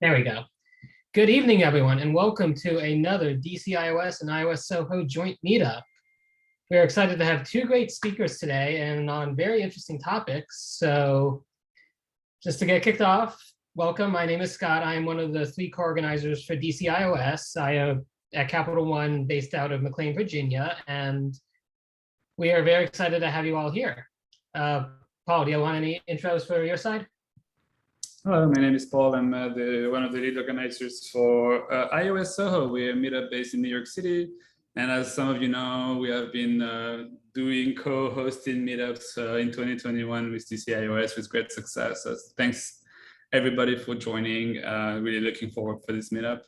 There we go. Good evening, everyone, and welcome to another DC iOS and iOSoho joint meetup. We're excited to have two great speakers today and on very interesting topics. So just to get kicked off, welcome. My name is Scott. I am one of the three co-organizers for DC iOS. I am at Capital One based out of McLean, Virginia, and we are very excited to have you all here. Paul, do you want any intros for your side? Hello, my name is Paul. I'm one of the lead organizers for iOSoho. We're a meetup based in New York City. And as some of you know, we have been doing co-hosting meetups in 2021 with DC iOS with great success. So thanks everybody for joining. Really looking forward for this meetup.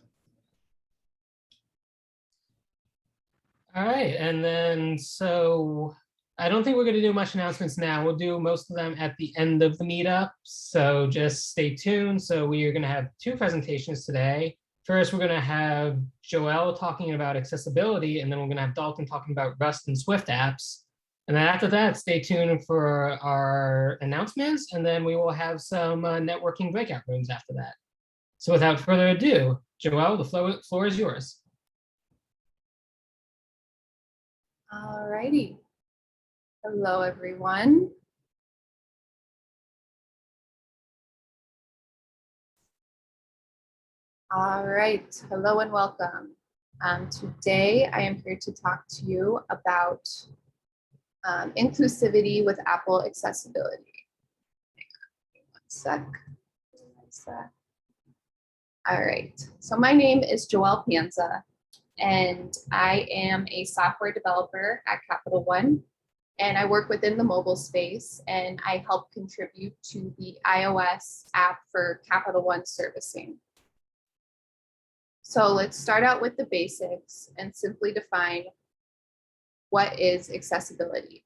All right, and then so I don't think we're going to do much announcements now. We'll do most of them at the end of the meetup, so just stay tuned. So we are going to have two presentations today. First, we're going to have Joelle talking about accessibility, and then we're going to have Dalton talking about Rust and Swift apps. And then after that, stay tuned for our announcements, and then we will have some networking breakout rooms after that. So without further ado, Joelle, the floor is yours. All righty. Hello, everyone. All right, hello and welcome. Today, I am here to talk to you about inclusivity with Apple accessibility. One sec. All right, so my name is Joelle Panza, and I am a software developer at Capital One. And I work within the mobile space, and I help contribute to the iOS app for Capital One servicing. So let's start out with the basics and simply define what is accessibility.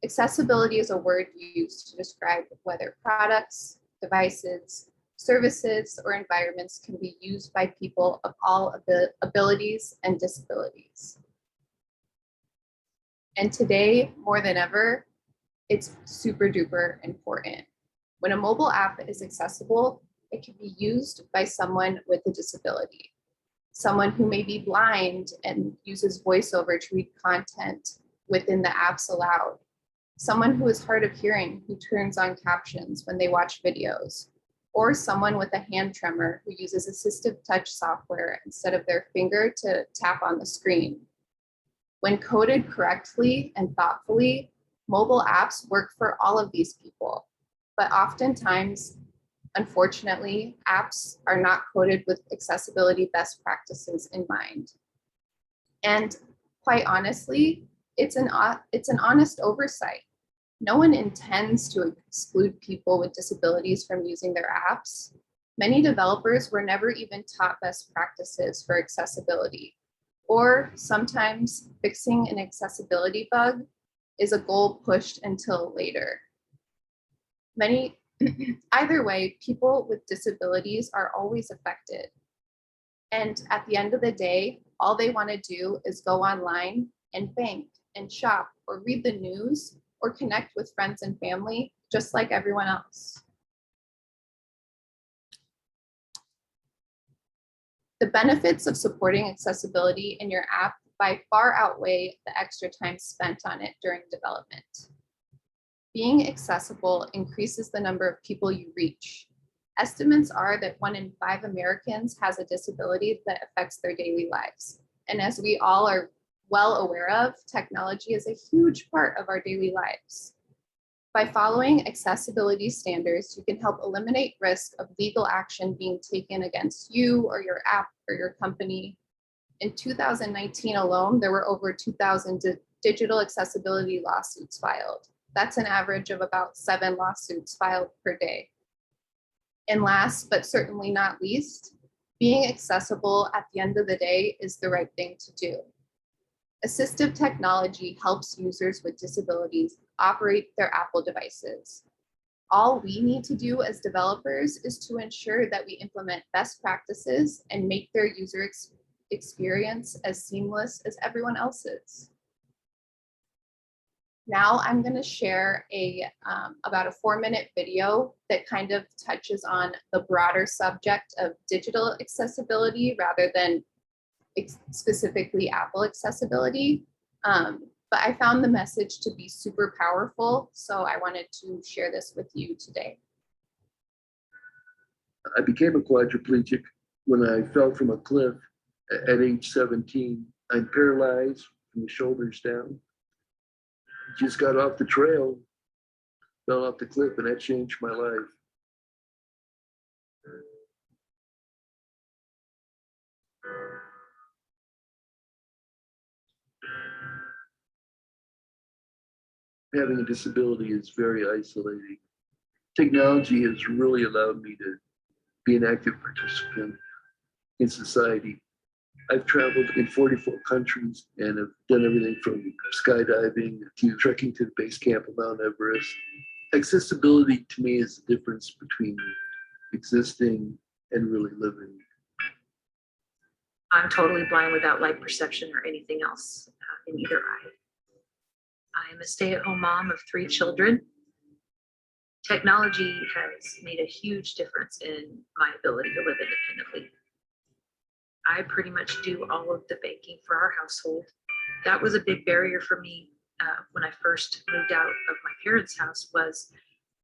Accessibility is a word used to describe whether products, devices, services, or environments can be used by people of all abilities and disabilities. And today, more than ever, it's super duper important. When a mobile app is accessible, it can be used by someone with a disability, someone who may be blind and uses Voiceover to read content within the apps allowed, someone who is hard of hearing who turns on captions when they watch videos, or someone with a hand tremor who uses Assistive Touch software instead of their finger to tap on the screen. When coded correctly and thoughtfully, mobile apps work for all of these people, but oftentimes, unfortunately, apps are not coded with accessibility best practices in mind. And quite honestly, it's an honest oversight. No one intends to exclude people with disabilities from using their apps. Many developers were never even taught best practices for accessibility. Or sometimes fixing an accessibility bug is a goal pushed until later. Either way, people with disabilities are always affected. And at the end of the day, all they want to do is go online and bank and shop or read the news or connect with friends and family, just like everyone else. The benefits of supporting accessibility in your app by far outweigh the extra time spent on it during development. Being accessible increases the number of people you reach. Estimates are that 1 in 5 Americans has a disability that affects their daily lives. And as we all are well aware of, technology is a huge part of our daily lives. By following accessibility standards, you can help eliminate risk of legal action being taken against you or your app or your company. In 2019 alone, there were over 2,000 digital accessibility lawsuits filed. That's an average of about 7 lawsuits filed per day. And last, but certainly not least, being accessible at the end of the day is the right thing to do. Assistive technology helps users with disabilities operate their Apple devices. All we need to do as developers is to ensure that we implement best practices and make their user experience as seamless as everyone else's. Now I'm going to share about a 4-minute video that kind of touches on the broader subject of digital accessibility rather than specifically Apple accessibility. But I found the message to be super powerful, so I wanted to share this with you today. I became a quadriplegic when I fell from a cliff at age 17. I'm paralyzed from the shoulders down. Just got off the trail, fell off the cliff, and that changed my life. Having a disability is very isolating. Technology has really allowed me to be an active participant in society. I've traveled in 44 countries and have done everything from skydiving to trekking to the base camp of Mount Everest. Accessibility to me is the difference between existing and really living. I'm totally blind without light perception or anything else in either eye. I'm a stay-at-home mom of 3 children. Technology has made a huge difference in my ability to live independently. I pretty much do all of the banking for our household. That was a big barrier for me when I first moved out of my parents' house, was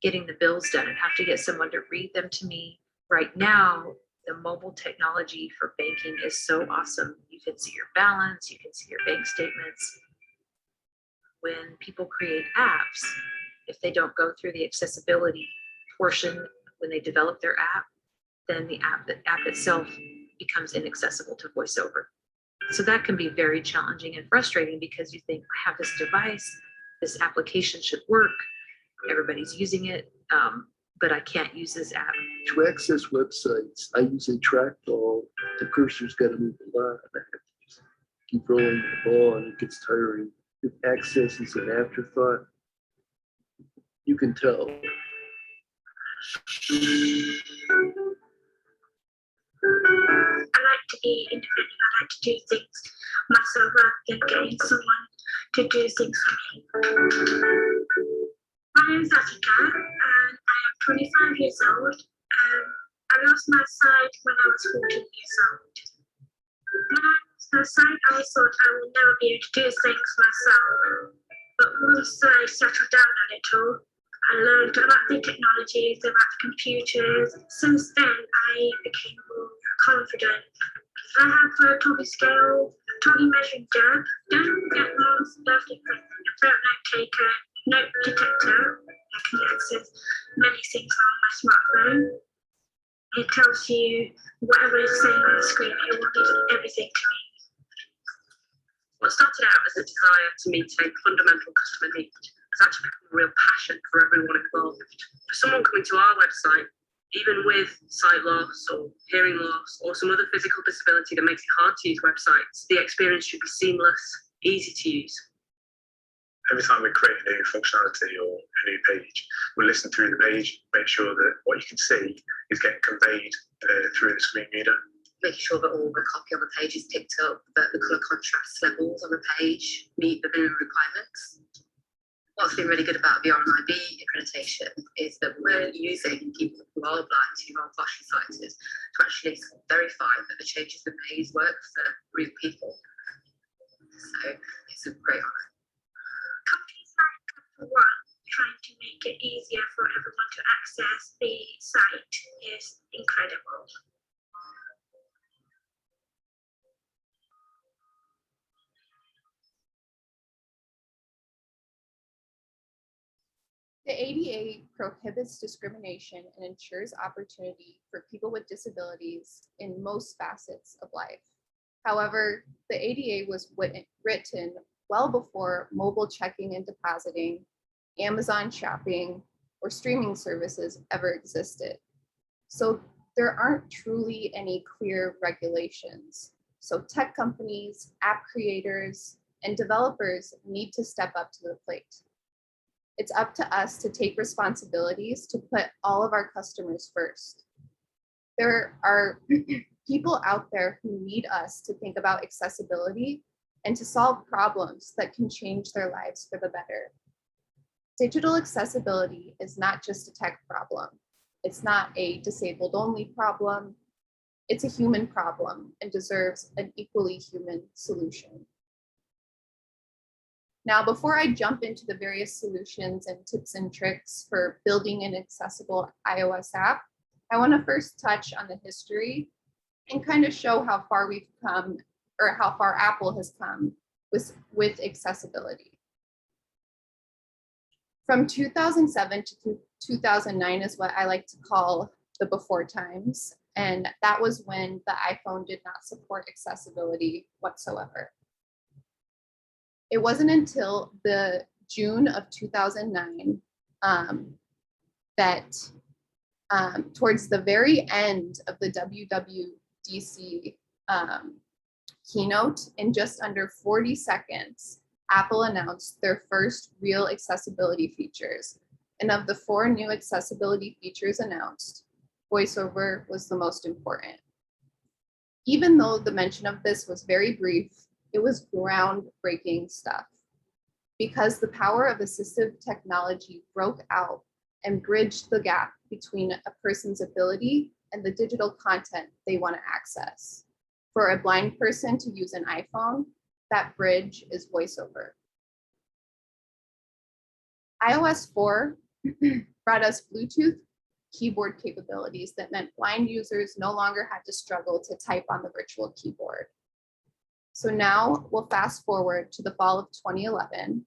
getting the bills done and have to get someone to read them to me. Right now, the mobile technology for banking is so awesome. You can see your balance, you can see your bank statements. When people create apps, if they don't go through the accessibility portion when they develop their app, then the app itself becomes inaccessible to Voiceover. So that can be very challenging and frustrating because you think, I have this device, this application should work, everybody's using it, but I can't use this app. To access websites, I use a trackball. The cursor's got to move a lot. I have to just keep rolling the ball and it gets tiring. If access is an afterthought, you can tell. I like to be independent. I like to do things myself rather than getting someone to do things for me. My name is Atika and I am 25 years old. I lost my sight when I was 14 years old. When I lost my sight, I thought I would never be able to do things myself. But once I settled down a little, I learned about the technologies, about the computers. Since then, I became more confident. I have a Toby scale, Toby measuring jab, don't get lost, left and right, a brown note taker, note detector. I can access many things on my smartphone. It tells you whatever is saying on the screen, it will give everything to me. What started out as a desire to meet a fundamental customer need has actually become a real passion for everyone involved. For someone coming to our website, even with sight loss or hearing loss or some other physical disability that makes it hard to use websites, the experience should be seamless, easy to use. Every time we create a new functionality or a new page, we listen through the page, make sure that what you can see is getting conveyed through the screen reader. Making sure that all the copy on the page is picked up, that the colour contrast levels on the page meet the minimum requirements. What's been really good about the RNIB accreditation is that we're using people who are blind, who are partially sighted, to actually verify that the changes we've made work for real people. So it's a great honour. Companies like Capital One trying to make it easier for everyone to access the site is incredible. The ADA prohibits discrimination and ensures opportunity for people with disabilities in most facets of life. However, the ADA was written well before mobile checking and depositing, Amazon shopping, or streaming services ever existed. So there aren't truly any clear regulations. So tech companies, app creators, and developers need to step up to the plate. It's up to us to take responsibilities to put all of our customers first. There are people out there who need us to think about accessibility and to solve problems that can change their lives for the better. Digital accessibility is not just a tech problem. It's not a disabled only problem. It's a human problem and deserves an equally human solution. Now, before I jump into the various solutions and tips and tricks for building an accessible iOS app, I want to first touch on the history and kind of show how far we've come, or how far Apple has come with accessibility. From 2007 to 2009 is what I like to call the before times. And that was when the iPhone did not support accessibility whatsoever. It wasn't until the June of 2009 that towards the very end of the WWDC keynote, in just under 40 seconds, Apple announced their first real accessibility features. And of the 4 new accessibility features announced, Voiceover was the most important. Even though the mention of this was very brief, it was groundbreaking stuff, because the power of assistive technology broke out and bridged the gap between a person's ability and the digital content they want to access. For a blind person to use an iPhone, that bridge is Voiceover. iOS 4 brought us Bluetooth keyboard capabilities that meant blind users no longer had to struggle to type on the virtual keyboard. So now we'll fast forward to the fall of 2011,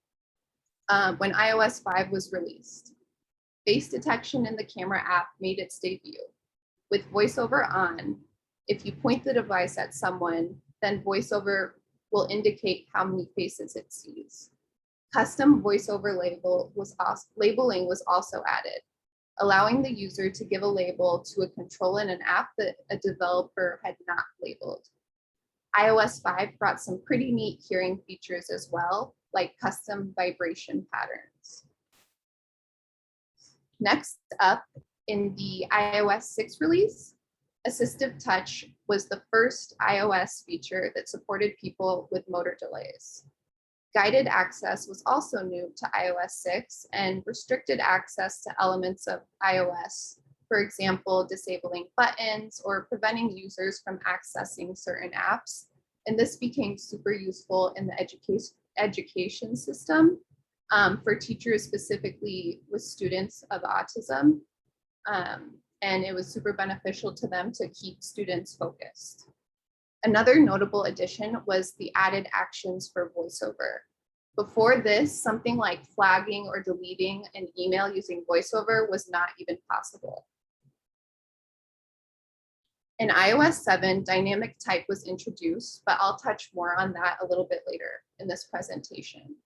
when iOS 5 was released. Face detection in the camera app made its debut. With VoiceOver on, if you point the device at someone, then VoiceOver will indicate how many faces it sees. Custom VoiceOver labeling was also added, allowing the user to give a label to a control in an app that a developer had not labeled. iOS 5 brought some pretty neat hearing features as well, like custom vibration patterns. Next up, in the iOS 6 release, Assistive Touch was the first iOS feature that supported people with motor delays. Guided access was also new to iOS 6 and restricted access to elements of iOS, for example, disabling buttons or preventing users from accessing certain apps. And this became super useful in the education system for teachers, specifically with students of autism. And it was super beneficial to them to keep students focused. Another notable addition was the added actions for VoiceOver. Before this, something like flagging or deleting an email using VoiceOver was not even possible. In iOS 7, dynamic type was introduced, but I'll touch more on that a little bit later in this presentation.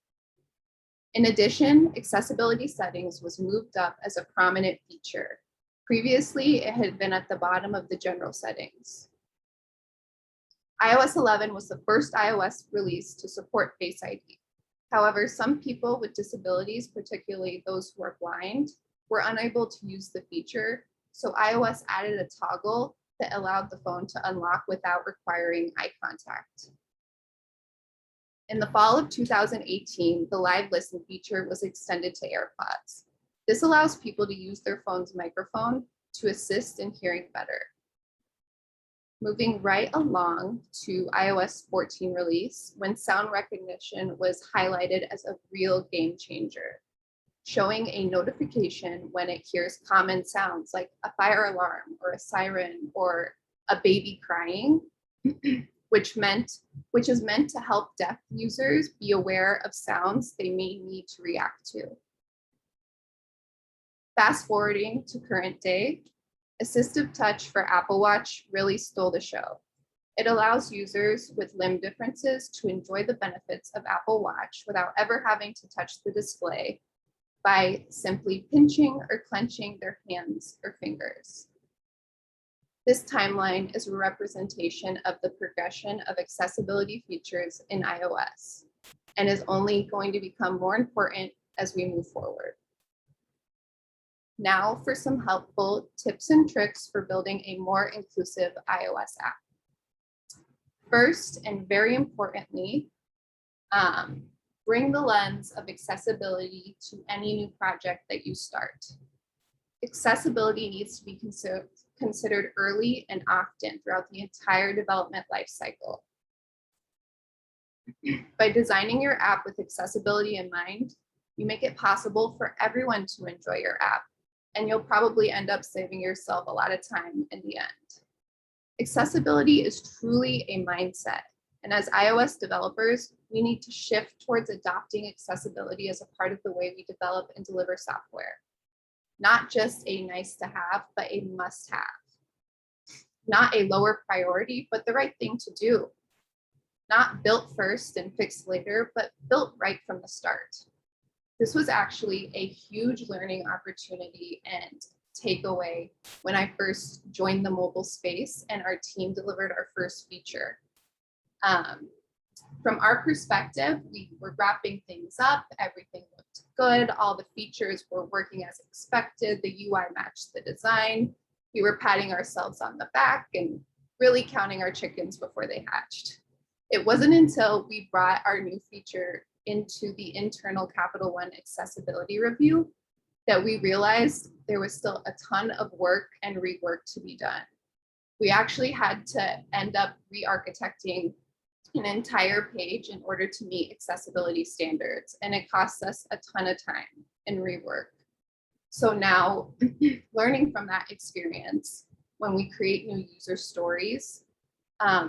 In addition, accessibility settings was moved up as a prominent feature. Previously, it had been at the bottom of the general settings. iOS 11 was the first iOS release to support Face ID. However, some people with disabilities, particularly those who are blind, were unable to use the feature, so iOS added a toggle that allowed the phone to unlock without requiring eye contact. In the fall of 2018, the Live Listen feature was extended to AirPods. This allows people to use their phone's microphone to assist in hearing better. Moving right along to iOS 14 release, when sound recognition was highlighted as a real game changer, showing a notification when it hears common sounds like a fire alarm or a siren or a baby crying, which is meant to help deaf users be aware of sounds they may need to react to. Fast forwarding to current day, Assistive Touch for Apple Watch really stole the show. It allows users with limb differences to enjoy the benefits of Apple Watch without ever having to touch the display by simply pinching or clenching their hands or fingers. This timeline is a representation of the progression of accessibility features in iOS and is only going to become more important as we move forward. Now for some helpful tips and tricks for building a more inclusive iOS app. First, and very importantly, bring the lens of accessibility to any new project that you start. Accessibility needs to be considered early and often throughout the entire development lifecycle. By designing your app with accessibility in mind, you make it possible for everyone to enjoy your app, and you'll probably end up saving yourself a lot of time in the end. Accessibility is truly a mindset, and as iOS developers, we need to shift towards adopting accessibility as a part of the way we develop and deliver software. Not just a nice to have, but a must have. Not a lower priority, but the right thing to do. Not built first and fixed later, but built right from the start. This was actually a huge learning opportunity and takeaway when I first joined the mobile space and our team delivered our first feature. From our perspective, we were wrapping things up, everything looked good, all the features were working as expected, the UI matched the design. We were patting ourselves on the back and really counting our chickens before they hatched. It wasn't until we brought our new feature into the internal Capital One accessibility review that we realized there was still a ton of work and rework to be done. We actually had to end up re-architecting an entire page in order to meet accessibility standards, and it costs us a ton of time and rework. So now, learning from that experience, when we create new user stories,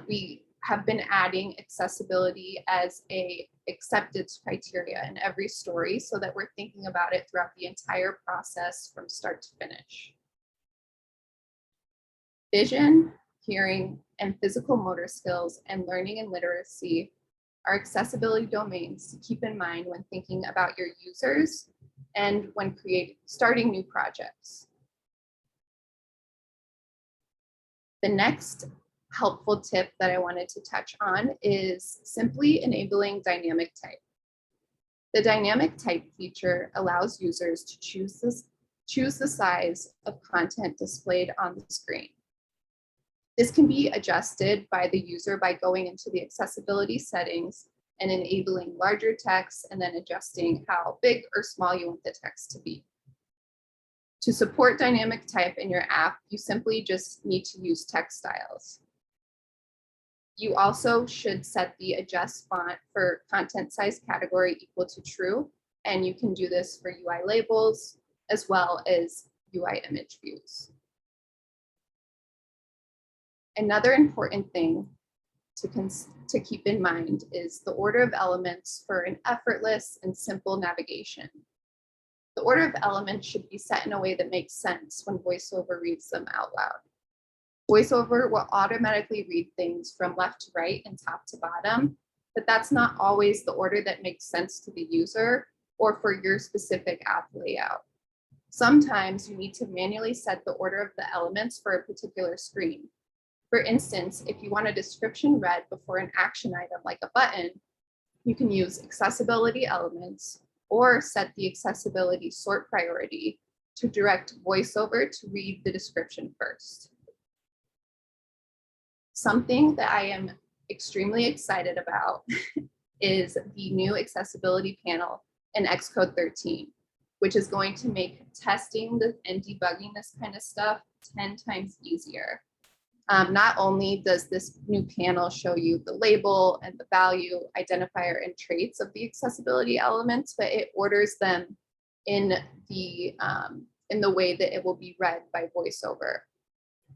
we have been adding accessibility as a acceptance criteria in every story so that we're thinking about it throughout the entire process from start to finish. Vision, hearing, and physical motor skills and learning and literacy are accessibility domains to keep in mind when thinking about your users and when starting new projects. The next helpful tip that I wanted to touch on is simply enabling dynamic type. The dynamic type feature allows users to choose the size of content displayed on the screen. This can be adjusted by the user by going into the accessibility settings and enabling larger text and then adjusting how big or small you want the text to be. To support dynamic type in your app, you simply just need to use text styles. You also should set the adjust font for content size category equal to true, and you can do this for UI labels as well as UI image views. Another important thing to keep in mind is the order of elements for an effortless and simple navigation. The order of elements should be set in a way that makes sense when VoiceOver reads them out loud. VoiceOver will automatically read things from left to right and top to bottom, but that's not always the order that makes sense to the user or for your specific app layout. Sometimes you need to manually set the order of the elements for a particular screen. For instance, if you want a description read before an action item like a button, you can use accessibility elements or set the accessibility sort priority to direct VoiceOver to read the description first. Something that I am extremely excited about is the new accessibility panel in Xcode 13, which is going to make testing and debugging this kind of stuff 10 times easier. Not only does this new panel show you the label and the value, identifier, and traits of the accessibility elements, but it orders them in the way that it will be read by VoiceOver.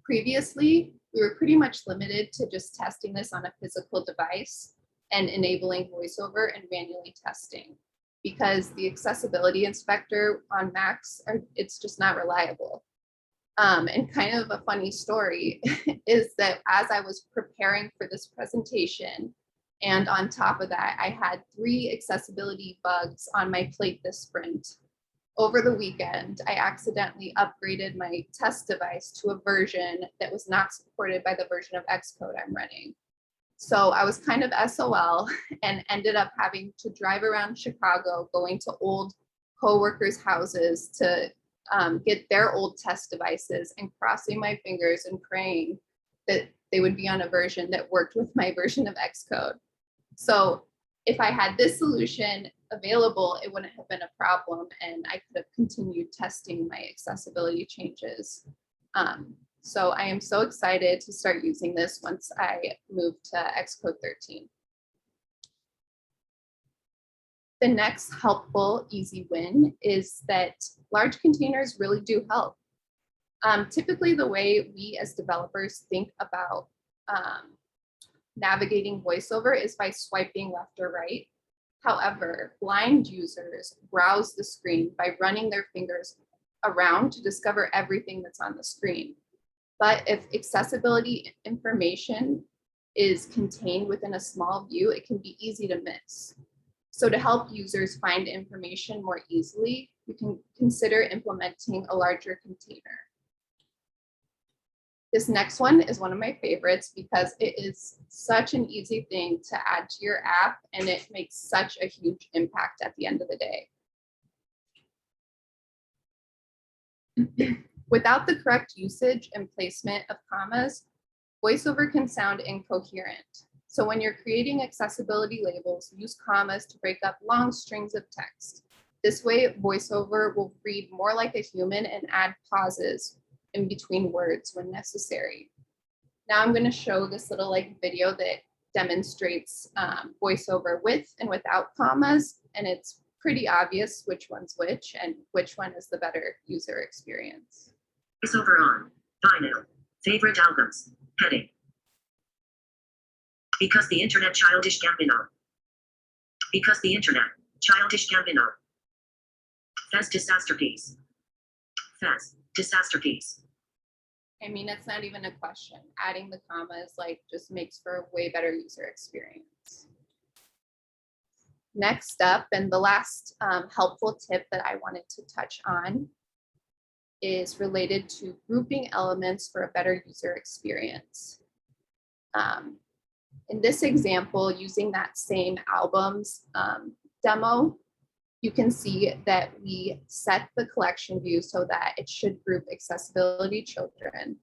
Previously, we were pretty much limited to just testing this on a physical device and enabling VoiceOver and manually testing, because the accessibility inspector on Macs, it's just not reliable. And kind of a funny story is that as I was preparing for this presentation, and on top of that, I had 3 accessibility bugs on my plate this sprint. Over the weekend, I accidentally upgraded my test device to a version that was not supported by the version of Xcode I'm running. So I was kind of SOL and ended up having to drive around Chicago, going to old coworkers' houses to get their old test devices and crossing my fingers and praying that they would be on a version that worked with my version of Xcode. So if I had this solution available, it wouldn't have been a problem and I could have continued testing my accessibility changes. So I am so excited to start using this once I move to Xcode 13. The next helpful, easy win is that large containers really do help. Typically, the way we as developers think about navigating VoiceOver is by swiping left or right. However, blind users browse the screen by running their fingers around to discover everything that's on the screen. But if accessibility information is contained within a small view, it can be easy to miss. So to help users find information more easily, we can consider implementing a larger container. This next one is one of my favorites because it is such an easy thing to add to your app and it makes such a huge impact at the end of the day. Without the correct usage and placement of commas, VoiceOver can sound incoherent. So when you're creating accessibility labels, use commas to break up long strings of text. This way, VoiceOver will read more like a human and add pauses in between words when necessary. Now I'm going to show this little video that demonstrates VoiceOver with and without commas, and it's pretty obvious which one's which and which one is the better user experience. VoiceOver on, vinyl, favorite albums, heading. Because the internet, Childish Gambino. Because the internet, Childish Gambino. Fez disasterpiece. Fez disasterpiece. I mean, it's not even a question. Adding the commas just makes for a way better user experience. Next up, and the last helpful tip that I wanted to touch on is related to grouping elements for a better user experience. In this example, using that same albums demo, you can see that we set the collection view so that it should group accessibility children.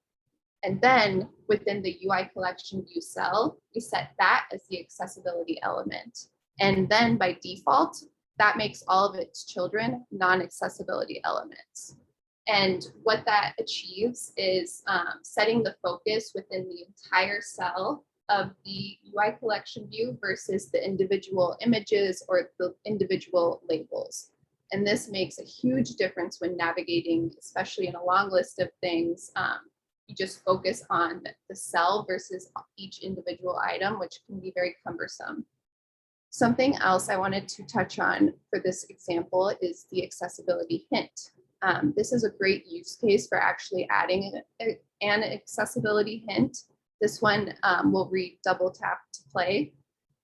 And then within the UI collection view cell, we set that as the accessibility element. And then by default, that makes all of its children non-accessibility elements. And what that achieves is setting the focus within the entire cell of the UI collection view versus the individual images or the individual labels. And this makes a huge difference when navigating, especially in a long list of things. You just focus on the cell versus each individual item, which can be very cumbersome. Something else I wanted to touch on for this example is the accessibility hint. This is a great use case for actually adding an accessibility hint. This one will read double tap to play.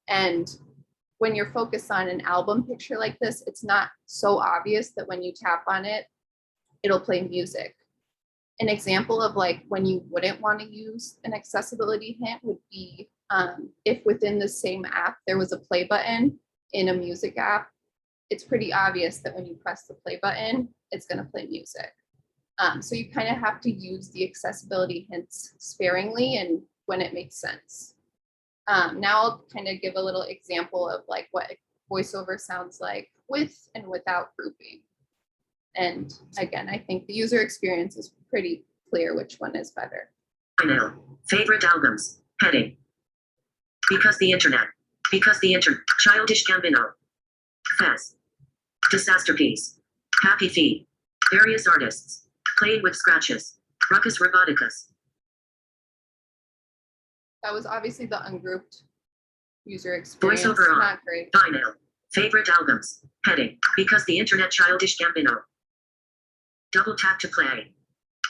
And when you're focused on an album picture like this, it's not so obvious that when you tap on it, it'll play music. An example of when you wouldn't want to use an accessibility hint would be if within the same app, there was a play button in a music app. It's pretty obvious that when you press the play button, it's going to play music. So you kind of have to use the accessibility hints sparingly and when it makes sense. Now I'll kind of give a little example of what VoiceOver sounds like with and without grouping. And again, I think the user experience is pretty clear which one is better. Vinyl, favorite albums, heading. Because the internet, Childish Gambino. Fez, disasterpiece, happy feet, various artists, playing with scratches, Ruckus Roboticus. That was obviously the ungrouped user experience. VoiceOver on, not great. vinyl, favorite albums, heading. Because the internet, Childish Gambino. Double tap to play.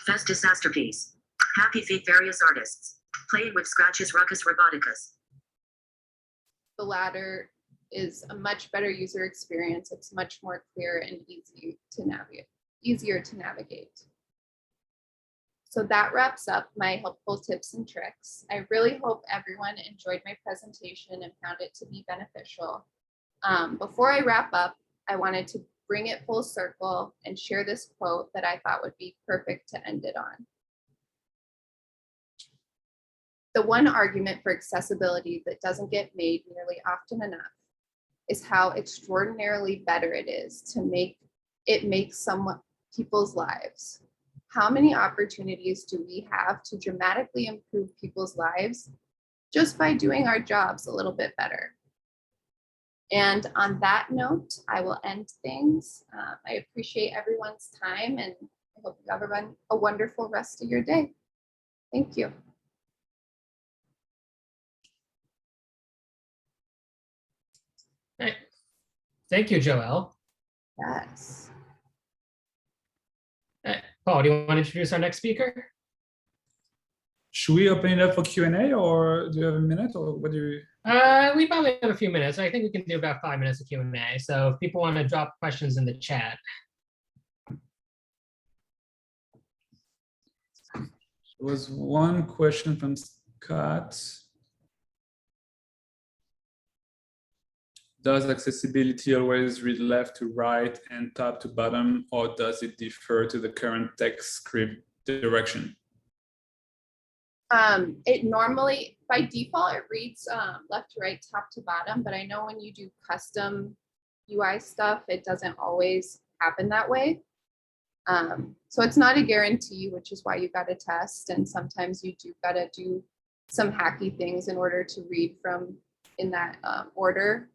Fez disasterpiece, happy feet, various artists, playing with scratches, Ruckus Roboticus. The latter is a much better user experience. It's much more clear and easier to navigate. So that wraps up my helpful tips and tricks. I really hope everyone enjoyed my presentation and found it to be beneficial. Before I wrap up, I wanted to bring it full circle and share this quote that I thought would be perfect to end it on. The one argument for accessibility that doesn't get made nearly often enough is how extraordinarily better it is to make people's lives. How many opportunities do we have to dramatically improve people's lives just by doing our jobs a little bit better? And on that note, I will end things. I appreciate everyone's time, and I hope you have a wonderful rest of your day. Thank you. Right. Thank you, Joelle. Yes. Paul, do you want to introduce our next speaker? Should we open it up for Q&A, or do you have a minute, or what do you? We probably have a few minutes. I think we can do about 5 minutes of Q&A. So if people want to drop questions in the chat. There was one question from Scott. Does accessibility always read left to right and top to bottom, or does it differ to the current text script direction? It normally, by default, it reads left to right, top to bottom, but I know when you do custom UI stuff, it doesn't always happen that way. So it's not a guarantee, which is why you got to test. And sometimes you do got to do some hacky things in order to read from in that order.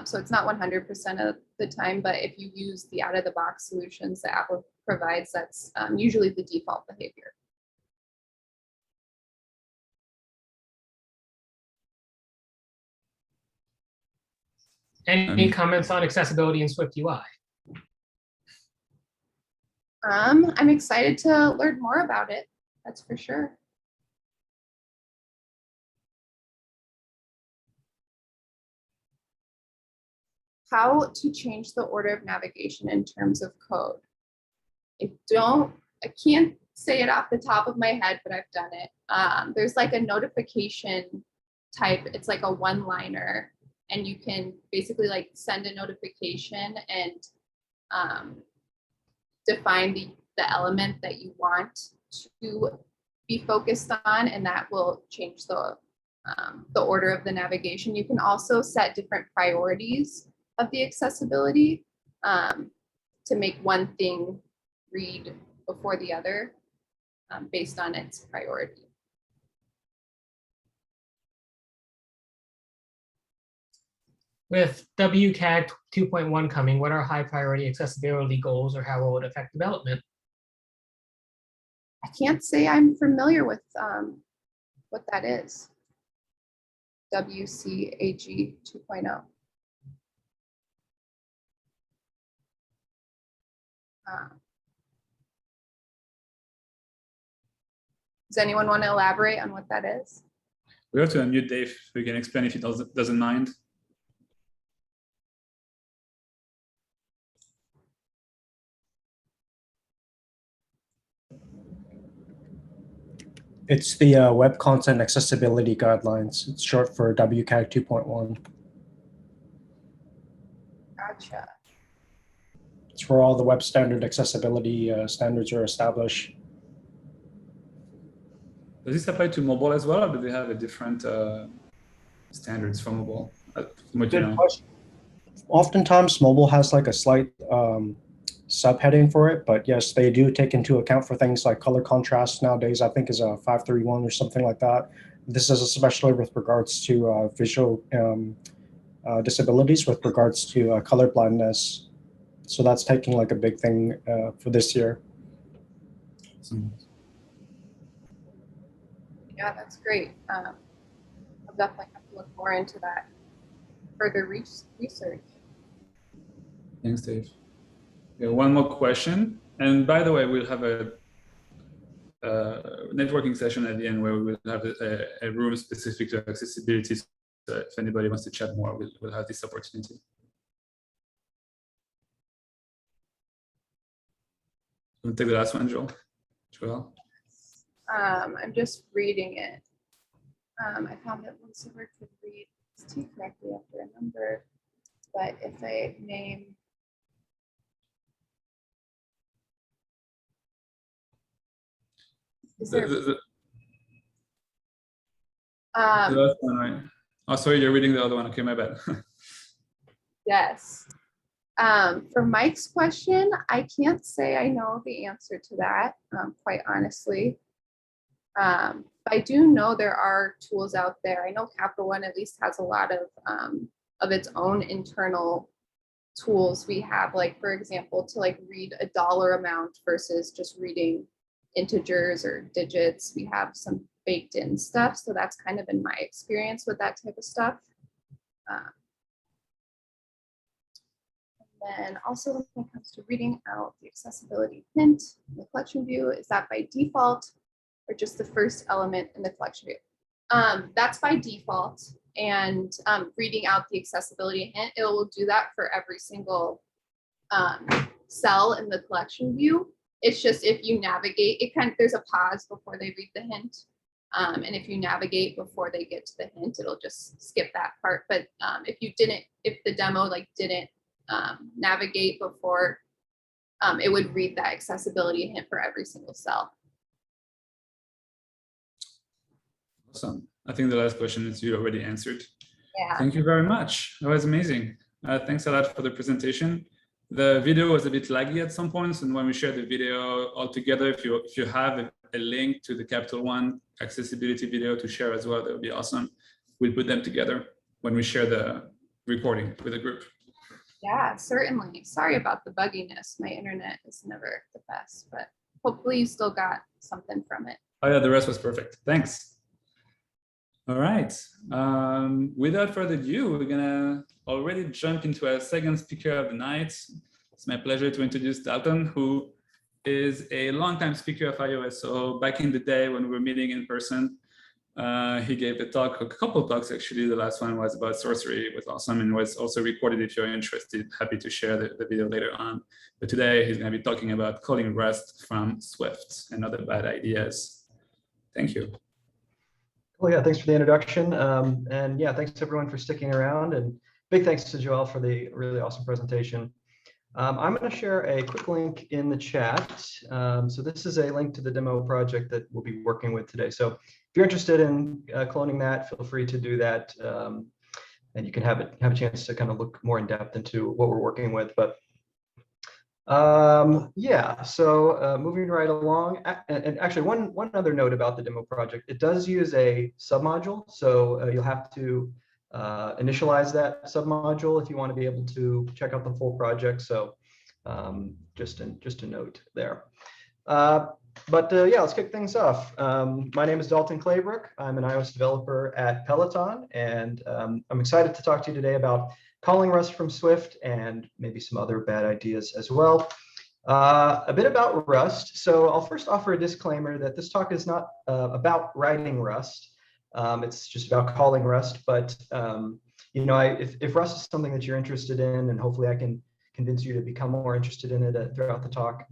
So it's not 100% of the time, but if you use the out-of-the-box solutions that Apple provides, that's usually the default behavior. Any comments on accessibility in Swift UI? I'm excited to learn more about it. That's for sure. How to change the order of navigation in terms of code. I can't say it off the top of my head, but I've done it. There's like a notification type. It's like a one-liner, and you can basically like send a notification and define the element that you want to be focused on, and that will change the order of the navigation. You can also set different priorities of the accessibility to make one thing read before the other based on its priority. With WCAG 2.1 coming, what are high priority accessibility goals, or how will it affect development? I can't say I'm familiar with what that is. WCAG 2.0. Does anyone want to elaborate on what that is? We have to unmute Dave so he can explain if he doesn't mind. It's the Web Content Accessibility Guidelines. It's short for WCAG 2.1. Gotcha. It's where all the web standard accessibility standards are established. Does this apply to mobile as well, or do they have a different standards for mobile? From what you know? Oftentimes, mobile has like a slight subheading for it, but yes, they do take into account for things like color contrast nowadays. I think is a 531 or something like that. This is especially with regards to visual disabilities, with regards to color blindness. So that's taking like a big thing for this year. Yeah, that's great. I'll definitely have to look more into that further research. Thanks, Dave. Yeah, one more question. And by the way, we'll have a networking session at the end where we will have a room specific to accessibility. So if anybody wants to chat more, we'll have this opportunity. We'll take the last one, Joelle. I'm just reading it. I found that Voiceover could read T correctly after a number, but if I name The last one, right? Oh, sorry, you're reading the other one. Okay, my bad. Yes. For Mike's question, I can't say I know the answer to that, quite honestly. But I do know there are tools out there. I know Capital One at least has a lot of its own internal tools. We have, like, for example, to like read a dollar amount versus just reading integers or digits. We have some baked in stuff. So that's kind of been my experience with that type of stuff. And then also when it comes to reading out the accessibility hint in the collection view, is that by default or just the first element in the collection view? That's by default. And reading out the accessibility hint, it will do that for every single cell in the collection view. It's just if you navigate, there's a pause before they read the hint. And if you navigate before they get to the hint, it'll just skip that part. But if the demo like didn't navigate before, it would read that accessibility hint for every single cell. Awesome. I think the last question is you already answered. Yeah. Thank you very much. That was amazing. Thanks a lot for the presentation. The video was a bit laggy at some points, and when we share the video all together, if you have a link to the Capital One accessibility video to share as well, that would be awesome. We'll put them together when we share the recording with the group. Yeah, certainly. Sorry about the bugginess. My internet is never the best, but hopefully you still got something from it. Oh yeah, the rest was perfect. Thanks. All right. Without further ado, we're gonna already jump into our second speaker of the night. It's my pleasure to introduce Dalton, who is a longtime speaker of iOSoho. Back in the day when we were meeting in person, he gave a talk, a couple of talks actually. The last one was about sorcery. It was awesome and was also recorded if you're interested. Happy to share the video later on. But today he's going to be talking about calling Rust from Swift and other bad ideas. Thank you. Well, yeah, thanks for the introduction. And yeah, thanks to everyone for sticking around, and big thanks to Joelle for the really awesome presentation. I'm going to share a quick link in the chat. So this is a link to the demo project that we'll be working with today. So if you're interested in cloning that, feel free to do that. And you can have a chance to kind of look more in depth into what we're working with. But yeah, so moving right along, and actually one other note about the demo project, it does use a submodule. So you'll have to initialize that submodule if you want to be able to check out the full project. So just a note there. But yeah, let's kick things off. My name is Dalton Claybrook. I'm an iOS developer at Peloton, and I'm excited to talk to you today about calling Rust from Swift and maybe some other bad ideas as well. A bit about Rust. So I'll first offer a disclaimer that this talk is not about writing Rust. It's just about calling Rust. But you know, if Rust is something that you're interested in, and hopefully I can convince you to become more interested in it throughout the talk,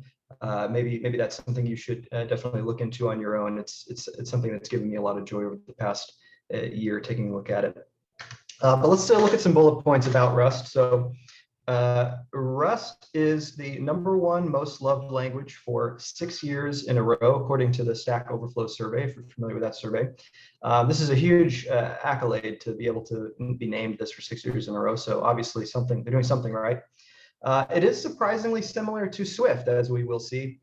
maybe that's something you should definitely look into on your own. It's something that's given me a lot of joy over the past year taking a look at it. But let's look at some bullet points about Rust. So Rust is the #1 most loved language for 6 years in a row, according to the Stack Overflow survey, if you're familiar with that survey. This is a huge accolade to be able to be named this for 6 years in a row. So obviously they're doing something right. It is surprisingly similar to Swift, as we will see.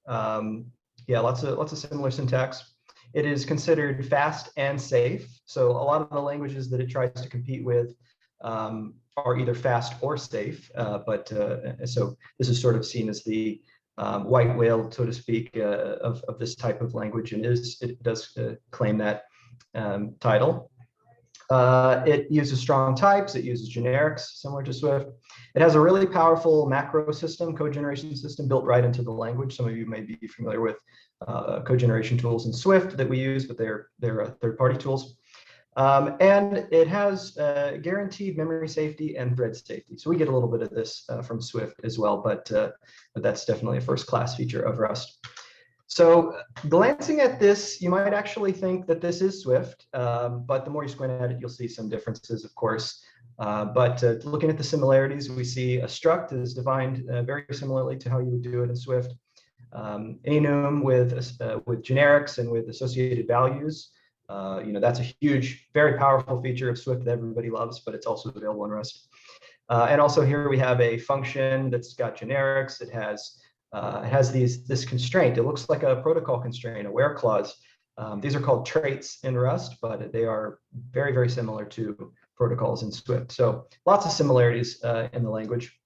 Yeah, lots of similar syntax. It is considered fast and safe. So a lot of the languages that it tries to compete with are either fast or safe. So this is sort of seen as the white whale, so to speak, of this type of language, and it does claim that title. It uses strong types. It uses generics, similar to Swift. It has a really powerful macro system, code generation system built right into the language. Some of you may be familiar with code generation tools in Swift that we use, but they're third-party tools. And it has guaranteed memory safety and thread safety. So we get a little bit of this from Swift as well, but that's definitely a first-class feature of Rust. So glancing at this, you might actually think that this is Swift, but the more you squint at it, you'll see some differences, of course. But looking at the similarities, we see a struct is defined very similarly to how you would do it in Swift. Enum with generics and with associated values. You know, that's a huge, very powerful feature of Swift that everybody loves, but it's also available in Rust. And also here we have a function that's got generics. It has this constraint. It looks like a protocol constraint, a where clause. These are called traits in Rust, but they are very, very similar to protocols in Swift. So lots of similarities in the language.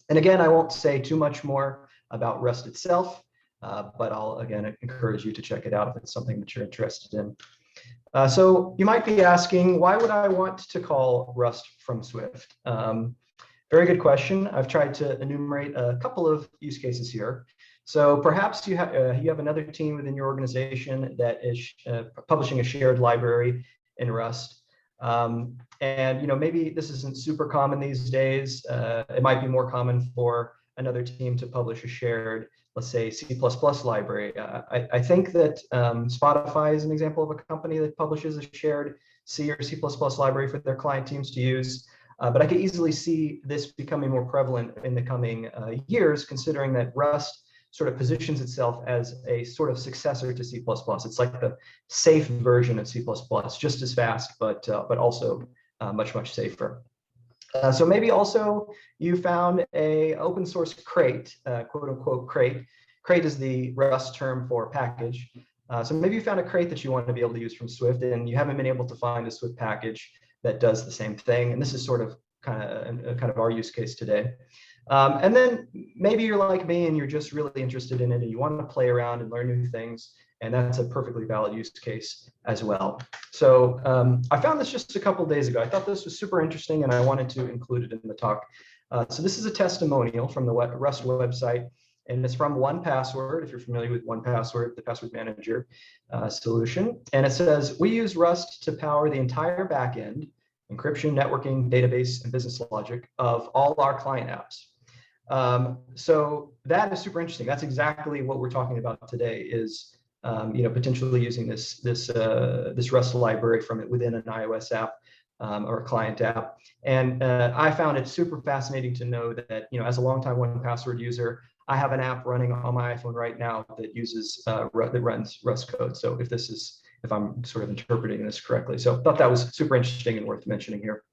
And again, I won't say too much more about Rust itself, but I'll again encourage you to check it out if it's something that you're interested in. So you might be asking, why would I want to call Rust from Swift? Very good question. I've tried to enumerate a couple of use cases here. So perhaps you have another team within your organization that is publishing a shared library in Rust. And maybe this isn't super common these days. It might be more common for another team to publish a shared, let's say, C++ library. I think that Spotify is an example of a company that publishes a shared C or C++ library for their client teams to use. But I could easily see this becoming more prevalent in the coming years, considering that Rust sort of positions itself as a sort of successor to C++. It's like the safe version of C++, just as fast, but also much, much safer. So maybe also you found a open source crate, quote unquote crate. Crate is the Rust term for package. So maybe you found a crate that you want to be able to use from Swift, and you haven't been able to find a Swift package that does the same thing. And this is sort of kind of our use case today. And then maybe you're like me and you're just really interested in it and you want to play around and learn new things. And that's a perfectly valid use case as well. So I found this just a couple of days ago. I thought this was super interesting and I wanted to include it in the talk. So this is a testimonial from the Rust website, and it's from 1Password, if you're familiar with 1Password, the password manager solution. And it says, we use Rust to power the entire backend, encryption, networking, database, and business logic of all our client apps. So that is super interesting. That's exactly what we're talking about today is potentially using this Rust library from it within an iOS app or a client app. And I found it super fascinating to know that, as a longtime 1Password user, I have an app running on my iPhone right now that uses that runs Rust code. So if I'm sort of interpreting this correctly. So I thought that was super interesting and worth mentioning here.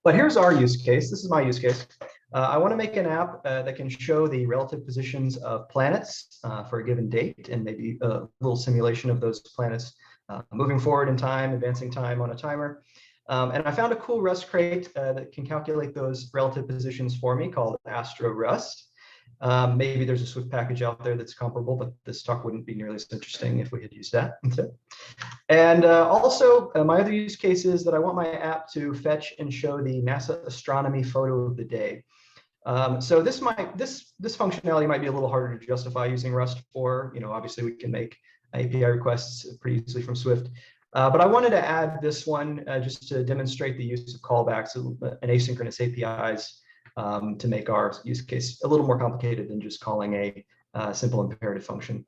But here's our use case. This is my use case. I want to make an app that can show the relative positions of planets for a given date, and maybe a little simulation of those planets moving forward in time, advancing time on a timer. And I found a cool Rust crate that can calculate those relative positions for me called Astro Rust. Maybe there's a Swift package out there that's comparable, but this talk wouldn't be nearly as interesting if we had used that instead. And also, my other use case is that I want my app to fetch and show the NASA astronomy photo of the day. So this functionality might be a little harder to justify using Rust for. Obviously we can make API requests pretty easily from Swift. But I wanted to add this one just to demonstrate the use of callbacks and asynchronous APIs to make our use case a little more complicated than just calling a simple imperative function.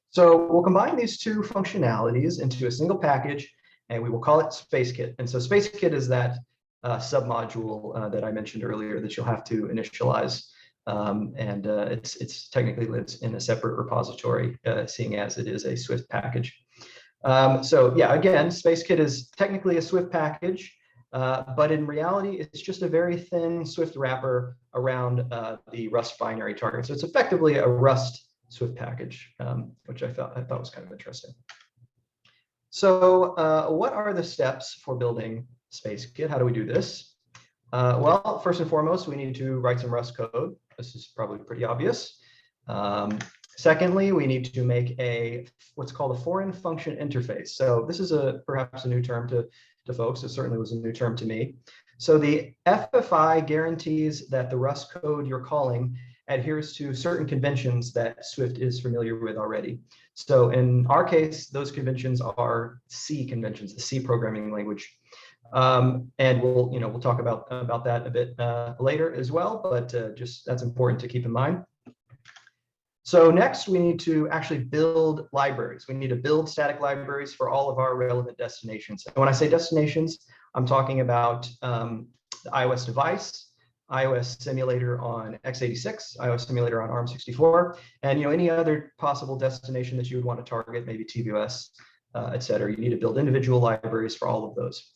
So we'll combine these two functionalities into a single package, and we will call it SpaceKit. And so SpaceKit is that submodule that I mentioned earlier that you'll have to initialize. It's technically lives in a separate repository, seeing as it is a Swift package. So yeah, again, SpaceKit is technically a Swift package, but in reality, it's just a very thin Swift wrapper around the Rust binary target. So it's effectively a Rust Swift package, which I thought was kind of interesting. So what are the steps for building SpaceKit? How do we do this? Well, first and foremost, we need to write some Rust code. This is probably pretty obvious. Secondly, we need to make what's called a foreign function interface. So this is perhaps a new term to folks. It certainly was a new term to me. So the FFI guarantees that the Rust code you're calling adheres to certain conventions that Swift is familiar with already. So in our case, those conventions are C conventions, the C programming language. And we'll talk about that a bit later as well, but just that's important to keep in mind. So next, we need to actually build libraries. We need to build static libraries for all of our relevant destinations. And when I say destinations, I'm talking about the iOS device, iOS simulator on x86, iOS simulator on ARM64, and any other possible destination that you would want to target, maybe tvOS, et cetera. You need to build individual libraries for all of those.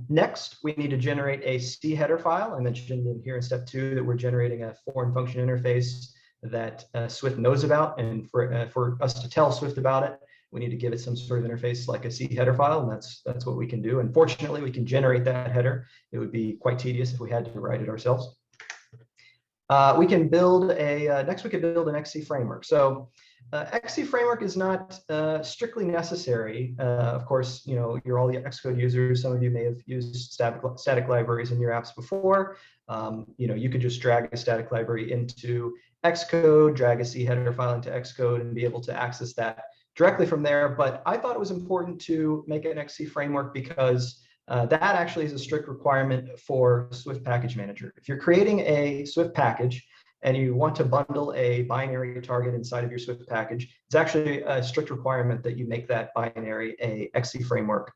Next, we need to generate a C header file. I mentioned here in step 2 that we're generating a foreign function interface that Swift knows about, and for us to tell Swift about it, we need to give it some sort of interface like a C header file, and that's what we can do. And fortunately, we can generate that header. It would be quite tedious if we had to write it ourselves. We can build next we could build an XC framework. So XC framework is not strictly necessary. Of course, you're all the Xcode users. Some of you may have used static libraries in your apps before. You could just drag a static library into Xcode, drag a C header file into Xcode, and be able to access that directly from there. But I thought it was important to make an XC framework because that actually is a strict requirement for Swift Package Manager. If you're creating a Swift package and you want to bundle a binary target inside of your Swift package, it's actually a strict requirement that you make that binary a XC framework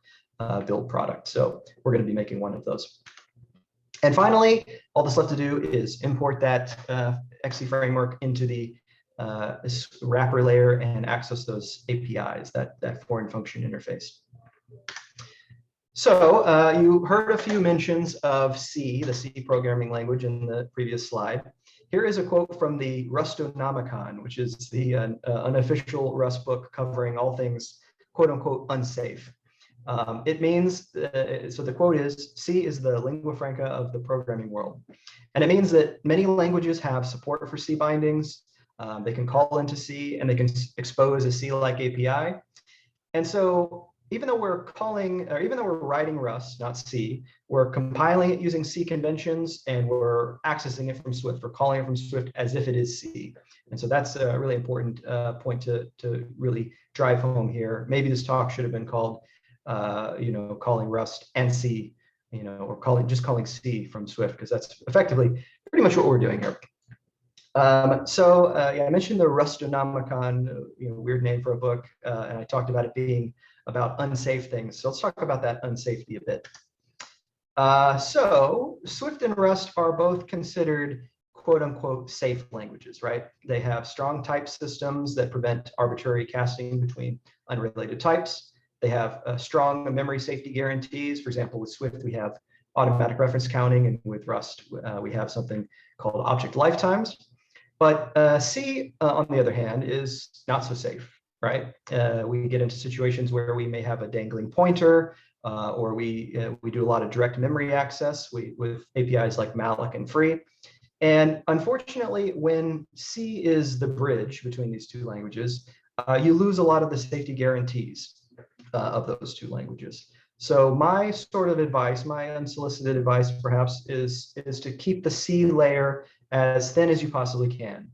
build product. So we're going to be making one of those. And finally, all that's left to do is import that XC framework into the wrapper layer and access those APIs, that foreign function interface. So you heard a few mentions of C, the C programming language, in the previous slide. Here is a quote from the Rustonomicon, which is the unofficial Rust book covering all things quote unquote unsafe. It means, so the quote is, C is the lingua franca of the programming world. And it means that many languages have support for C bindings. They can call into C and they can expose a C-like API. And so even though we're writing Rust, not C, we're compiling it using C conventions and we're accessing it from Swift. We're calling it from Swift as if it is C. And so that's a really important point to really drive home here. Maybe this talk should have been called, calling Rust and C, or just calling C from Swift, because that's effectively pretty much what we're doing here. I mentioned the Rustonomicon, weird name for a book, and I talked about it being about unsafe things. So let's talk about that unsafety a bit. So Swift and Rust are both considered quote unquote safe languages, right? They have strong type systems that prevent arbitrary casting between unrelated types. They have strong memory safety guarantees. For example, with Swift, we have automatic reference counting, and with Rust, we have something called object lifetimes. But C, on the other hand, is not so safe, right? We get into situations where we may have a dangling pointer, or we do a lot of direct memory access with APIs like malloc and free. And unfortunately, when C is the bridge between these two languages, you lose a lot of the safety guarantees of those two languages. So my sort of advice, my unsolicited advice perhaps, is to keep the C layer as thin as you possibly can.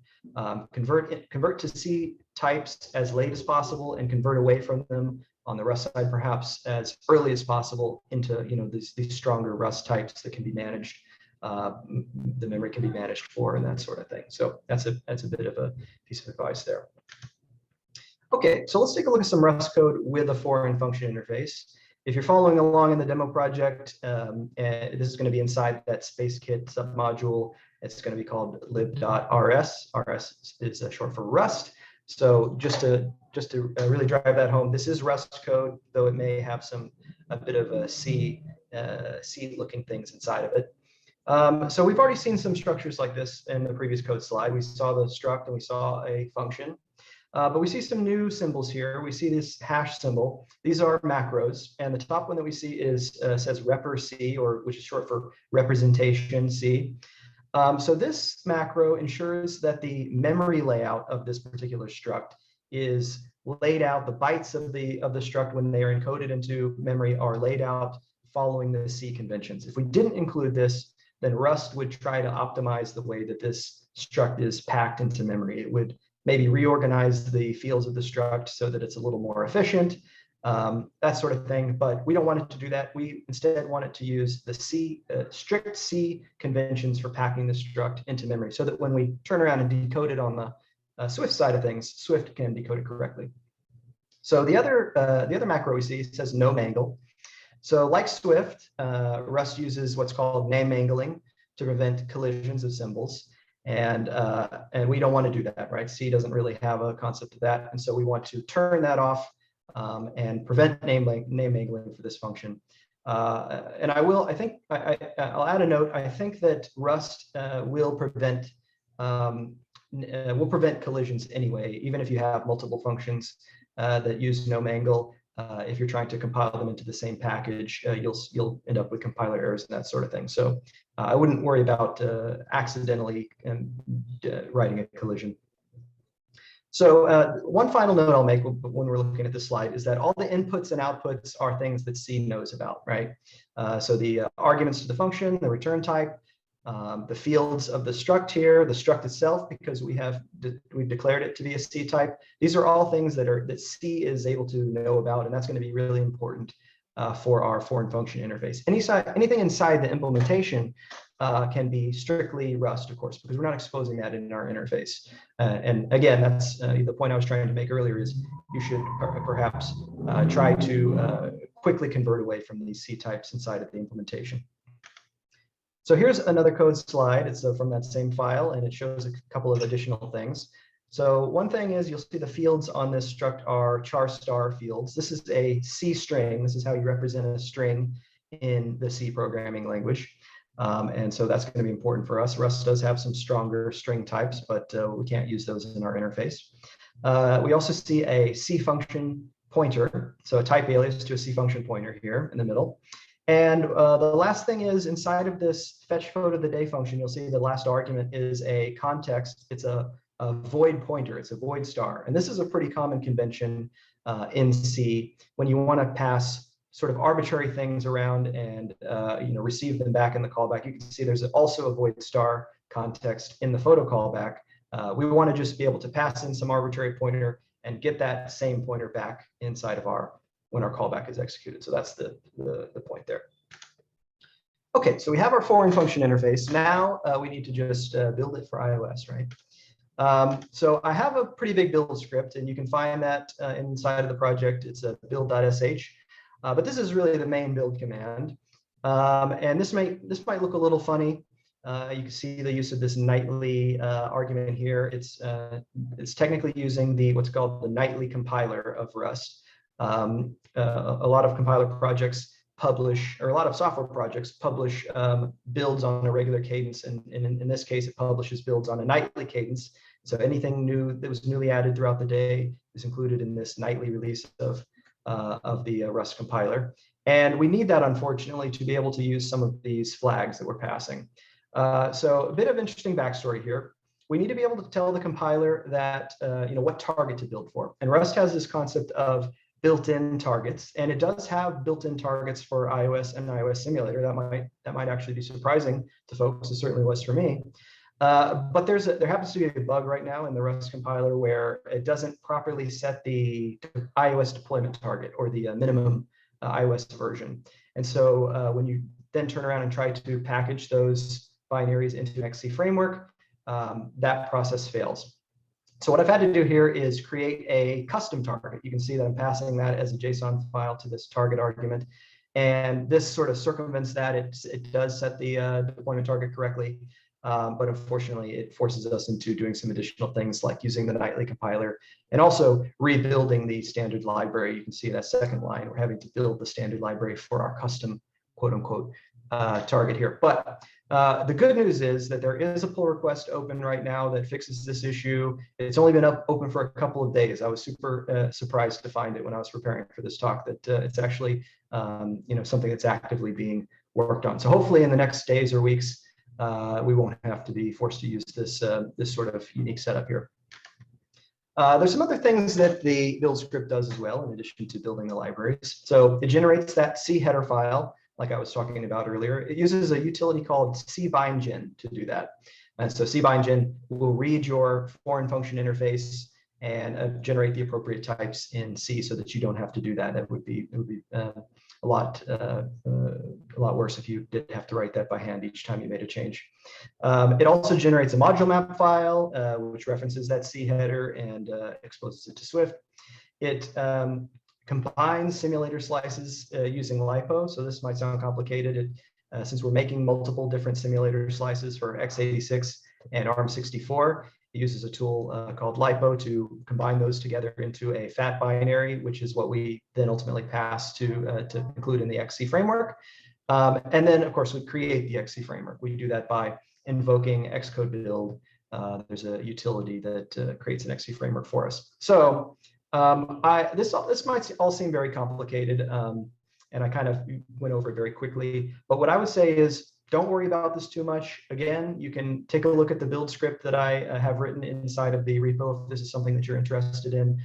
Convert to C types as late as possible and convert away from them on the Rust side perhaps as early as possible into these stronger Rust types that can be managed. The memory can be managed for and that sort of thing. So that's a bit of a piece of advice there. Okay, so let's take a look at some Rust code with a foreign function interface. If you're following along in the demo project, this is going to be inside that SpaceKit submodule. It's going to be called lib.rs. RS is short for Rust. So just to really drive that home, this is Rust code, though it may have a bit of a C looking things inside of it. So we've already seen some structures like this in the previous code slide. We saw the struct and we saw a function. But we see some new symbols here. We see this hash symbol. These are macros, and the top one that we see says repr C, which is short for representation C. So this macro ensures that the memory layout of this particular struct is laid out. The bytes of the struct, when they are encoded into memory, are laid out following the C conventions. If we didn't include this, then Rust would try to optimize the way that this struct is packed into memory. It would maybe reorganize the fields of the struct so that it's a little more efficient, that sort of thing. But we don't want it to do that. We instead want it to use the strict C conventions for packing the struct into memory, so that when we turn around and decode it on the Swift side of things, Swift can decode it correctly. So the other macro we see says no mangle. So like Swift, Rust uses what's called name mangling to prevent collisions of symbols. And we don't want to do that, right? C doesn't really have a concept of that. And so we want to turn that off and prevent name mangling for this function. And I'll add a note. I think that Rust will prevent collisions anyway, even if you have multiple functions that use no mangle. If you're trying to compile them into the same package, you'll end up with compiler errors and that sort of thing. So I wouldn't worry about accidentally writing a collision. So one final note I'll make when we're looking at this slide is that all the inputs and outputs are things that C knows about, right? So the arguments to the function, the return type, the fields of the struct here, the struct itself, because we've declared it to be a C type. These are all things that C is able to know about, and that's going to be really important for our foreign function interface. Anything inside the implementation can be strictly Rust, of course, because we're not exposing that in our interface. And again, that's the point I was trying to make earlier is you should perhaps try to quickly convert away from these C types inside of the implementation. So here's another code slide. It's from that same file, and it shows a couple of additional things. So one thing is you'll see the fields on this struct are char star fields. This is a C string. This is how you represent a string in the C programming language. And so that's going to be important for us. Rust does have some stronger string types, but we can't use those in our interface. We also see a C function pointer, so a type alias to a C function pointer here in the middle. And the last thing is inside of this fetch photo of the day function, you'll see the last argument is a context. It's a void pointer. It's a void star. And this is a pretty common convention in C when you want to pass sort of arbitrary things around and receive them back in the callback. You can see there's also a void star context in the photo callback. We want to just be able to pass in some arbitrary pointer and get that same pointer back inside of when our callback is executed. So that's the point there. Okay, so we have our foreign function interface. Now we need to just build it for iOS, right? So I have a pretty big build script, and you can find that inside of the project. It's a build.sh, but this is really the main build command. And this might look a little funny. You can see the use of this nightly argument here. It's technically using what's called the nightly compiler of Rust. A lot of compiler projects publish, or a lot of software projects publish builds on a regular cadence, and in this case, it publishes builds on a nightly cadence. So anything new that was newly added throughout the day is included in this nightly release of the Rust compiler. And we need that, unfortunately, to be able to use some of these flags that we're passing. So a bit of interesting backstory here. We need to be able to tell the compiler that what target to build for. And Rust has this concept of built-in targets, and it does have built-in targets for iOS and iOS Simulator. That might actually be surprising to folks. It certainly was for me. But there happens to be a bug right now in the Rust compiler where it doesn't properly set the iOS deployment target or the minimum iOS version. And so when you then turn around and try to package those binaries into an XC framework, that process fails. So what I've had to do here is create a custom target. You can see that I'm passing that as a JSON file to this target argument. And this sort of circumvents that. It does set the deployment target correctly. But unfortunately, it forces us into doing some additional things like using the nightly compiler and also rebuilding the standard library. You can see that second line, we're having to build the standard library for our custom quote unquote target here. But the good news is that there is a pull request open right now that fixes this issue. It's only been open for a couple of days. I was super surprised to find it when I was preparing for this talk that it's actually something that's actively being worked on. So hopefully in the next days or weeks, we won't have to be forced to use this sort of unique setup here. There's some other things that the build script does as well, in addition to building the libraries. So it generates that C header file, like I was talking about earlier. It uses a utility called cbindgen to do that. And so cbindgen will read your foreign function interface and generate the appropriate types in C so that you don't have to do that. It would be a lot worse if you did have to write that by hand each time you made a change. It also generates a module map file, which references that C header and exposes it to Swift. It combines simulator slices using LiPo. So this might sound complicated. Since we're making multiple different simulator slices for x86 and ARM64, It uses a tool called LiPo to combine those together into a fat binary, which is what we then ultimately pass to include in the XC framework. And then, of course, we create the XC framework. We do that by invoking Xcode build. There's a utility that creates an XC framework for us. So this might all seem very complicated, and I kind of went over it very quickly. But what I would say is, don't worry about this too much. Again, you can take a look at the build script that I have written inside of the repo if this is something that you're interested in.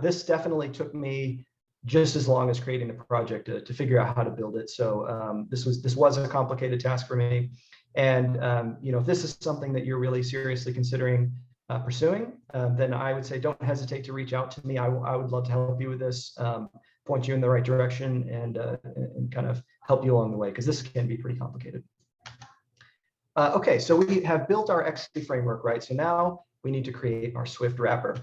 This definitely took me just as long as creating the project to figure out how to build it. So this was a complicated task for me. And if this is something that you're really seriously considering pursuing, then I would say don't hesitate to reach out to me. I would love to help you with this, point you in the right direction, and kind of help you along the way, because this can be pretty complicated. Okay, so we have built our XC framework, right? So now we need to create our Swift wrapper.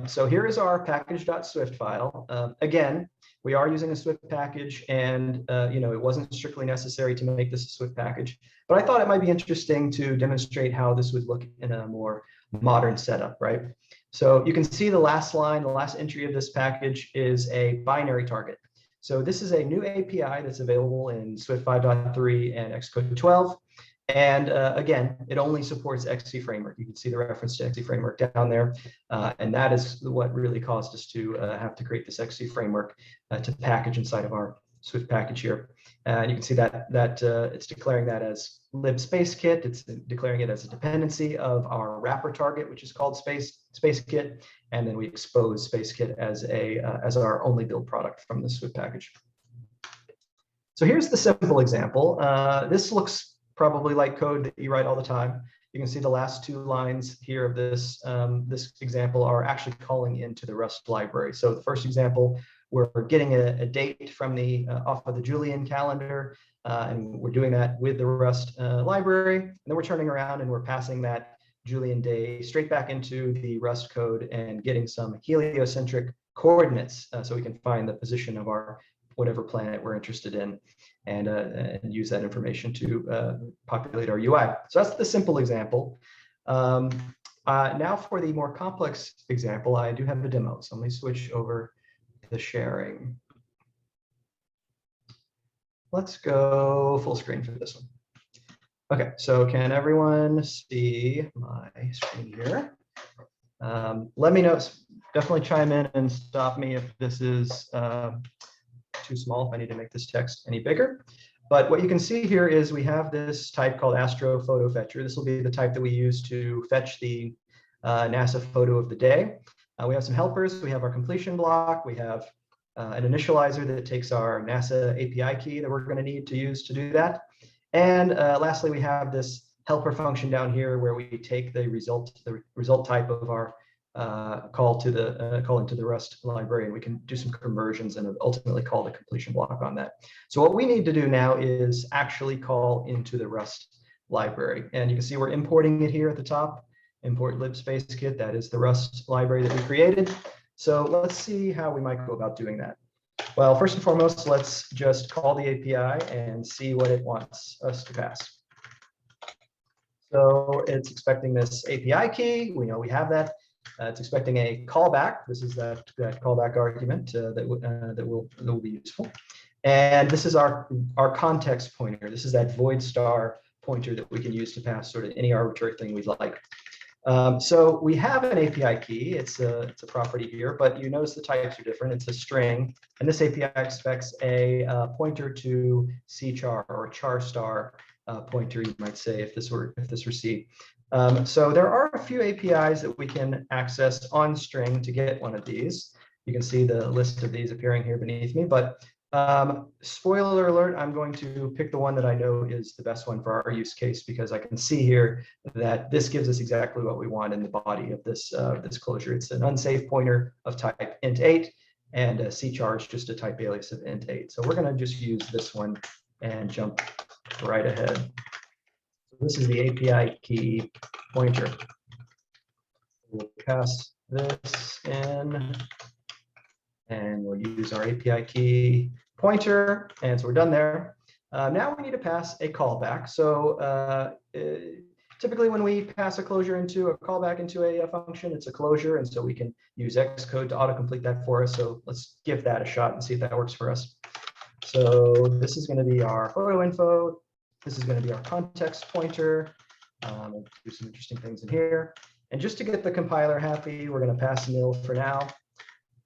So here is our package.swift file. Again, we are using a Swift package, and it wasn't strictly necessary to make this a Swift package, but I thought it might be interesting to demonstrate how this would look in a more modern setup, right? So you can see the last line, the last entry of this package is a binary target. So this is a new API that's available in Swift 5.3 and Xcode 12. And again, it only supports XC framework. You can see the reference to XC framework down there. And that is what really caused us to have to create this XC framework to package inside of our Swift package here. And you can see that it's declaring that as libSpaceKit. It's declaring it as a dependency of our wrapper target, which is called SpaceKit. And then we expose SpaceKit as our only build product from the Swift package. So here's the simple example. This looks probably like code that you write all the time. You can see the last two lines here of this example are actually calling into the Rust library. So the first example, we're getting a date from off of the Julian calendar, and we're doing that with the Rust library. And then we're turning around and we're passing that Julian day straight back into the Rust code and getting some heliocentric coordinates so we can find the position of our whatever planet we're interested in, and use that information to populate our UI. So that's the simple example. Now for the more complex example, I do have a demo. So let me switch over the sharing. Let's go full screen for this one. Okay, so can everyone see my screen here? Let me know, definitely chime in and stop me if this is too small, if I need to make this text any bigger. But what you can see here is we have this type called astrophoto fetcher. This will be the type that we use to fetch the NASA photo of the day. We have some helpers. We have our completion block. We have an initializer that takes our NASA API key that we're going to need to use to do that. And lastly, we have this helper function down here where we take the result type of our call into the Rust library, and we can do some conversions and ultimately call the completion block on that. So what we need to do now is actually call into the Rust library, and you can see we're importing it here at the top. Import libSpaceKit, that is the Rust library that we created. So let's see how we might go about doing that. Well, first and foremost, let's just call the API and see what it wants us to pass. So it's expecting this API key. We know we have that. It's expecting a callback. This is that callback argument that will be useful. And this is our context pointer. This is that void star pointer that we can use to pass sort of any arbitrary thing we'd like. So we have an API key. It's a property here, but you notice the types are different. It's a string, and this API expects a pointer to cchar or char star pointer, you might say, if this were C. So there are a few APIs that we can access on string to get one of these. You can see the list of these appearing here beneath me, but spoiler alert, I'm going to pick the one that I know is the best one for our use case, because I can see here that this gives us exactly what we want in the body of this closure. It's an unsafe pointer of type int8, and cchar is just a type alias of int8. So we're going to just use this one and jump right ahead. So this is the API key pointer. We'll pass this in, and we'll use our API key pointer, and so we're done there. Now we need to pass a callback. So typically when we pass a closure into a callback into a function, it's a closure. And so we can use Xcode to autocomplete that for us. So let's give that a shot and see if that works for us. So this is going to be our photo info. This is going to be our context pointer. We'll do some interesting things in here. And just to get the compiler happy, we're going to pass nil for now.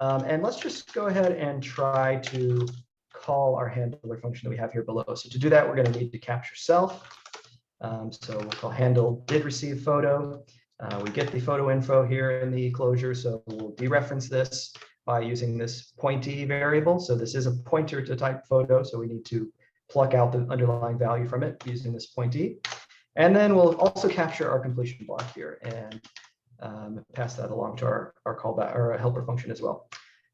And let's just go ahead and try to call our handler function that we have here below. So to do that, we're going to need to capture self. So we'll call handle did receive photo. We get the photo info here in the closure. So we'll dereference this by using this pointee variable. So this is a pointer to type photo. So we need to pluck out the underlying value from it using this pointee. And then we'll also capture our completion block here and pass that along to our callback or helper function as well.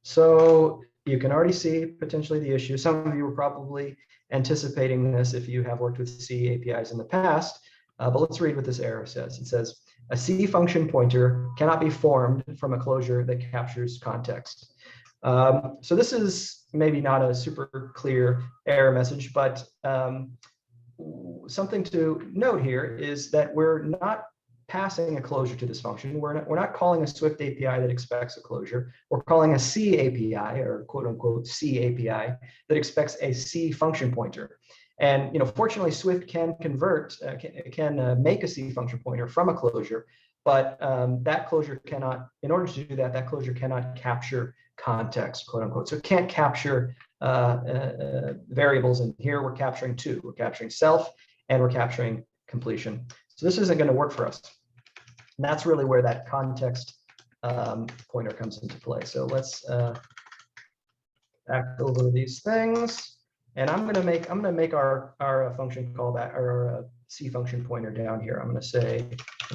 So you can already see potentially the issue. Some of you were probably anticipating this if you have worked with C APIs in the past, but let's read what this error says. It says, a C function pointer cannot be formed from a closure that captures context. So this is maybe not a super clear error message, but something to note here is that we're not passing a closure to this function. We're not calling a Swift API that expects a closure. We're calling a C API or quote unquote C API that expects a C function pointer. And fortunately, Swift can convert, can make a C function pointer from a closure, but that closure cannot, in order to do that, that closure cannot capture context, quote unquote. So it can't capture variables. And here we're capturing two. We're capturing self and we're capturing completion. So this isn't going to work for us. And that's really where that context pointer comes into play. So let's back over these things. And I'm going to make our function callback or a C function pointer down here. I'm going to say,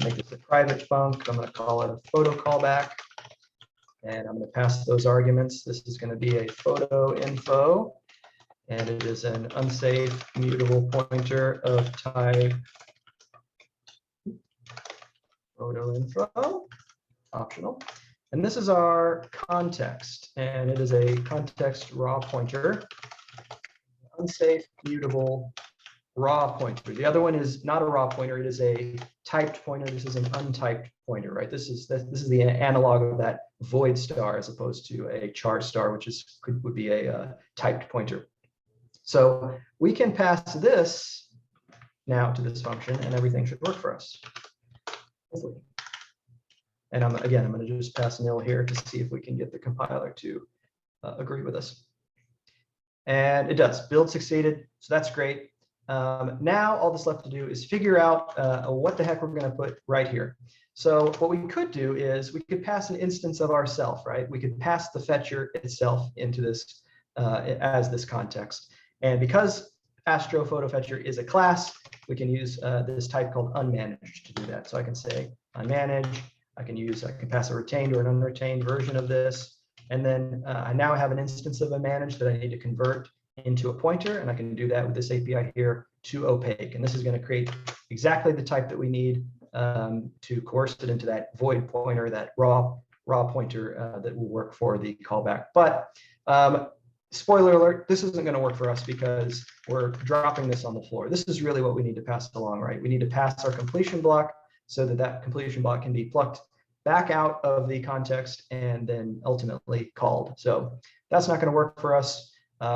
make this a private func. I'm going to call it a photo callback. And I'm going to pass those arguments. This is going to be a photo info. And it is an unsafe mutable pointer of type photo info, optional. And this is our context. And it is a context raw pointer. Unsafe mutable raw pointer. The other one is not a raw pointer, it is a typed pointer. This is an untyped pointer, right? This is the analog of that void star as opposed to a char star, which would be a typed pointer. So we can pass this now to this function and everything should work for us. Hopefully. And I'm going to just pass nil here to see if we can get the compiler to agree with us. And it does. Build succeeded, so that's great. Now all that's left to do is figure out what the heck we're going to put right here. So what we could do is we could pass an instance of ourself, right? We could pass the fetcher itself into this as this context. And because Astro Photo Fetcher is a class, we can use this type called unmanaged to do that. So I can say unmanaged. I can pass a retained or an unretained version of this. And then I now have an instance of a managed that I need to convert into a pointer, and I can do that with this API here to opaque. And this is going to create exactly the type that we need to coerce it into that void pointer, that raw pointer that will work for the callback. But spoiler alert, this isn't going to work for us because we're dropping this on the floor. This is really what we need to pass along, right? We need to pass our completion block so that that completion block can be plucked back out of the context and then ultimately called. So that's not going to work for us.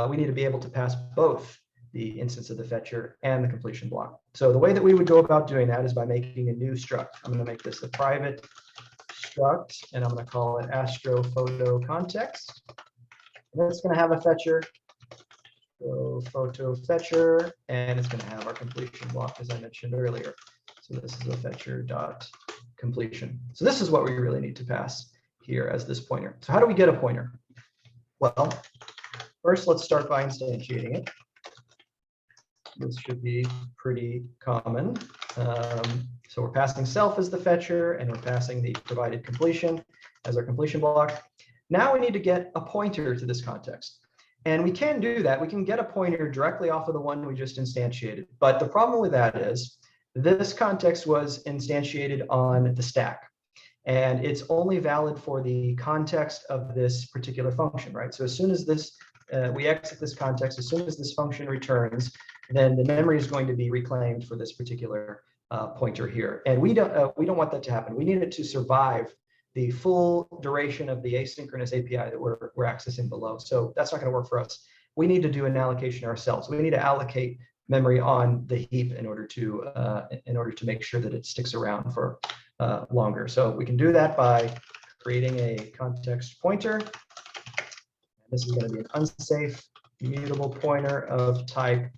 We need to be able to pass both the instance of the fetcher and the completion block. So the way that we would go about doing that is by making a new struct. I'm going to make this a private struct, and I'm going to call it Astro Photo Context. And it's going to have a fetcher, so photo fetcher, and it's going to have our completion block as I mentioned earlier. So this is a fetcher dot completion. So this is what we really need to pass here as this pointer. So how do we get a pointer? Well, first let's start by instantiating it. This should be pretty common. So we're passing self as the fetcher and we're passing the provided completion as our completion block. Now we need to get a pointer to this context. And we can do that. We can get a pointer directly off of the one we just instantiated. But the problem with that is this context was instantiated on the stack. And it's only valid for the context of this particular function, right? So as soon as this, we exit this context, as soon as this function returns, then the memory is going to be reclaimed for this particular pointer here. And we don't want that to happen. We need it to survive the full duration of the asynchronous API that we're accessing below. So that's not going to work for us. We need to do an allocation ourselves. We need to allocate memory on the heap in order to make sure that it sticks around for longer. So we can do that by creating a context pointer. This is going to be an unsafe mutable pointer of type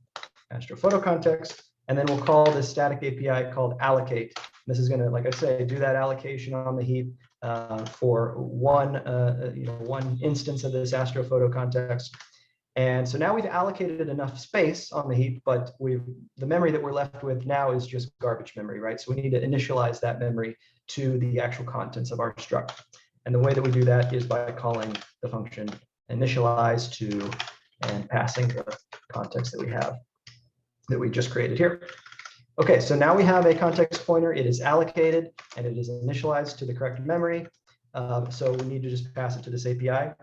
astrophoto context. And then we'll call this static API called allocate. This is going to, like I say, do that allocation on the heap for one instance of this astrophoto context. And so now we've allocated enough space on the heap, but the memory that we're left with now is just garbage memory, right? So we need to initialize that memory to the actual contents of our struct. And the way that we do that is by calling the function initialize to and passing the context that we just created here. Okay, so now we have a context pointer. It is allocated and it is initialized to the correct memory. So we need to just pass it to this API.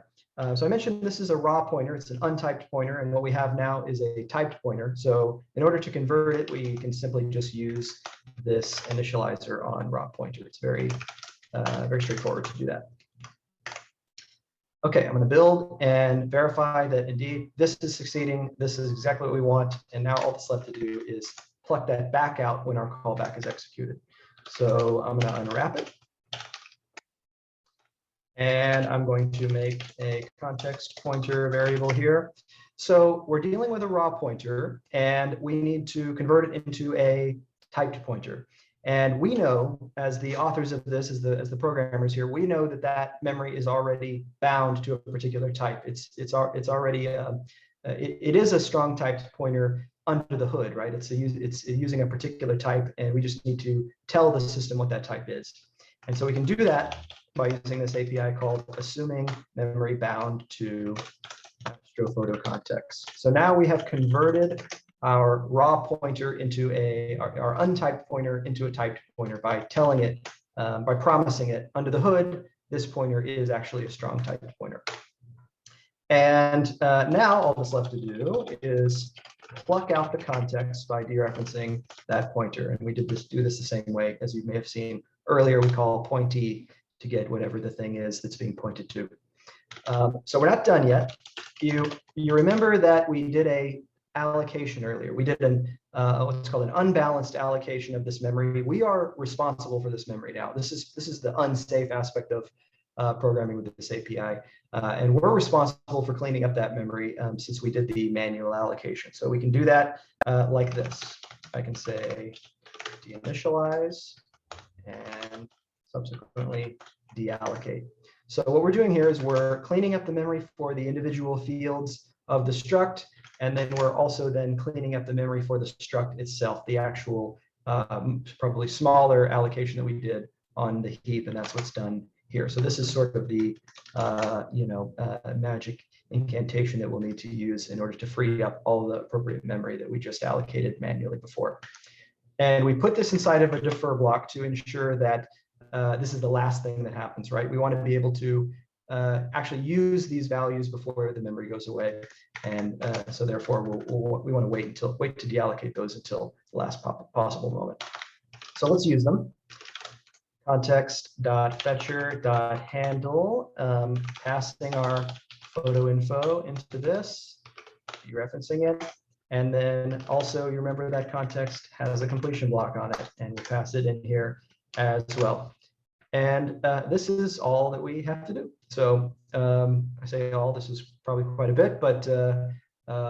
So I mentioned this is a raw pointer. It's an untyped pointer, and what we have now is a typed pointer. So in order to convert it, we can simply just use this initializer on raw pointer. It's very straightforward to do that. Okay, I'm going to build and verify that indeed this is succeeding. This is exactly what we want. And now all that's left to do is pluck that back out when our callback is executed. So I'm going to unwrap it. And I'm going to make a context pointer variable here. So we're dealing with a raw pointer, and we need to convert it into a typed pointer. And we know, as the authors of this, as the programmers here, we know that that memory is already bound to a particular type. It's already it is a strong typed pointer under the hood, right? It's using a particular type, and we just need to tell the system what that type is. And so we can do that by using this API called assuming memory bound to astrophoto context. So now we have converted our raw pointer into our untyped pointer into a typed pointer by telling it, by promising it under the hood, this pointer is actually a strong typed pointer. And now all that's left to do is pluck out the context by dereferencing that pointer. And we do this the same way as you may have seen earlier. We call pointee to get whatever the thing is that's being pointed to. So we're not done yet. You remember that we did a allocation earlier. We did what's called an unbalanced allocation of this memory. We are responsible for this memory now. This is the unsafe aspect of programming with this API, and we're responsible for cleaning up that memory since we did the manual allocation. So we can do that like this. I can say deinitialize and subsequently deallocate. So what we're doing here is we're cleaning up the memory for the individual fields of the struct, and then we're also then cleaning up the memory for the struct itself, the actual probably smaller allocation that we did on the heap, and that's what's done here. So this is sort of the magic incantation that we'll need to use in order to free up all the appropriate memory that we just allocated manually before. And we put this inside of a defer block to ensure that this is the last thing that happens, right? We want to be able to actually use these values before the memory goes away, and so therefore we want to wait to deallocate those until the last possible moment. So let's use them. Context.fetcher.handle, passing our photo info into this, dereferencing it, and then also you remember that context has a completion block on it, and we pass it in here as well. And this is all that we have to do. So I say all, this is probably quite a bit, but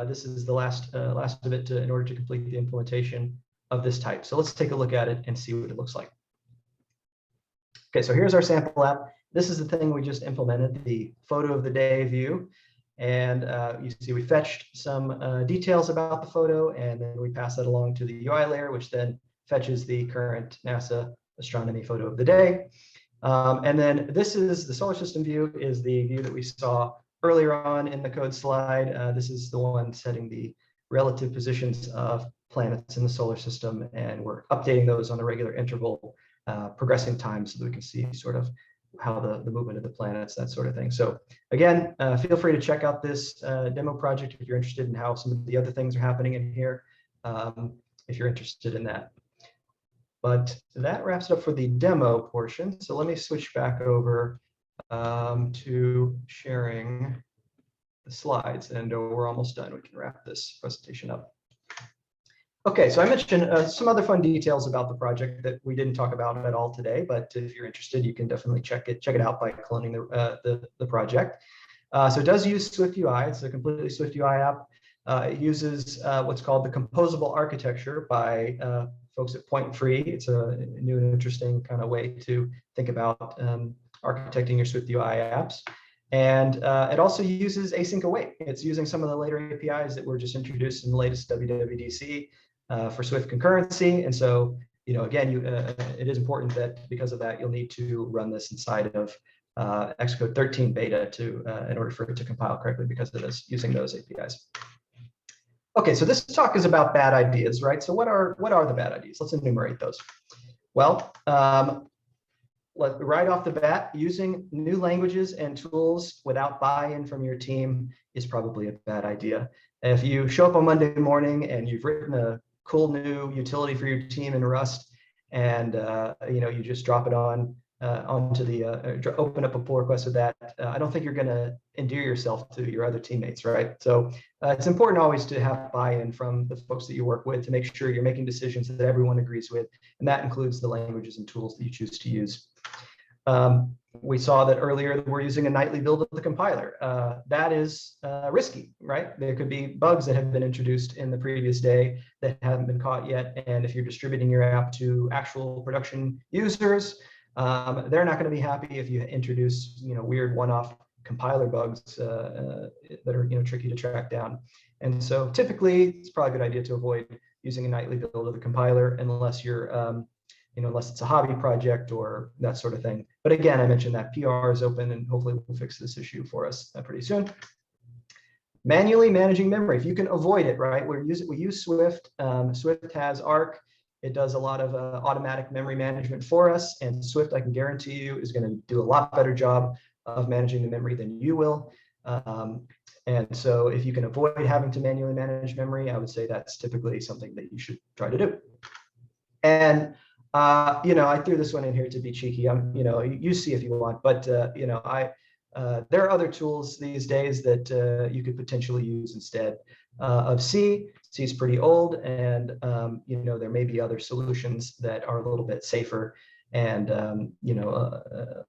this is the last of it in order to complete the implementation of this type. So let's take a look at it and see what it looks like. Okay, so here's our sample app. This is the thing we just implemented, the photo of the day view. And you see we fetched some details about the photo, and then we pass that along to the UI layer, which then fetches the current NASA astronomy photo of the day. And then this is the solar system view, is the view that we saw earlier on in the code slide. This is the one setting the relative positions of planets in the solar system, and we're updating those on a regular interval, progressing time so that we can see sort of how the movement of the planets, that sort of thing. So again, feel free to check out this demo project if you're interested in how some of the other things are happening in here, if you're interested in that. But that wraps it up for the demo portion. So let me switch back over to sharing the slides, and we're almost done. We can wrap this presentation up. Okay, so I mentioned some other fun details about the project that we didn't talk about at all today, but if you're interested, you can definitely check it out by cloning the project. So it does use SwiftUI. It's a completely SwiftUI app. It uses what's called the composable architecture by folks at Point Free. It's a new and interesting kind of way to think about architecting your SwiftUI apps. And it also uses async await. It's using some of the later APIs that were just introduced in the latest WWDC for Swift concurrency. And so, you know, again, it is important that because of that, you'll need to run this inside of Xcode 13 beta in order for it to compile correctly, because it is using those APIs. Okay, so this talk is about bad ideas, right? So what are the bad ideas? Let's enumerate those. Well, right off the bat, using new languages and tools without buy-in from your team is probably a bad idea. If you show up on Monday morning and you've written a cool new utility for your team in Rust, and you know, you just drop it onto the open up a pull request with that, I don't think you're going to endear yourself to your other teammates, right? So it's important always to have buy-in from the folks that you work with to make sure you're making decisions that everyone agrees with, and that includes the languages and tools that you choose to use. We saw that earlier we're using a nightly build of the compiler. That is risky, right? There could be bugs that have been introduced in the previous day that haven't been caught yet. And if you're distributing your app to actual production users, they're not going to be happy if you introduce, you know, weird one-off compiler bugs that are, you know, tricky to track down. And so typically it's probably a good idea to avoid using a nightly build of the compiler unless you're you know, unless it's a hobby project or that sort of thing. But again, I mentioned that PR is open, and hopefully we'll fix this issue for us pretty soon. Manually managing memory, if you can avoid it, right? We use Swift. Swift has Arc. It does a lot of automatic memory management for us, and Swift, I can guarantee you, is going to do a lot better job of managing the memory than you will. And so if you can avoid having to manually manage memory, I would say that's typically something that you should try to do. And you know, I threw this one in here to be cheeky. You know, you see if you want, but you know, there are other tools these days that you could potentially use instead of C. C is pretty old, and you know, there may be other solutions that are a little bit safer and you know,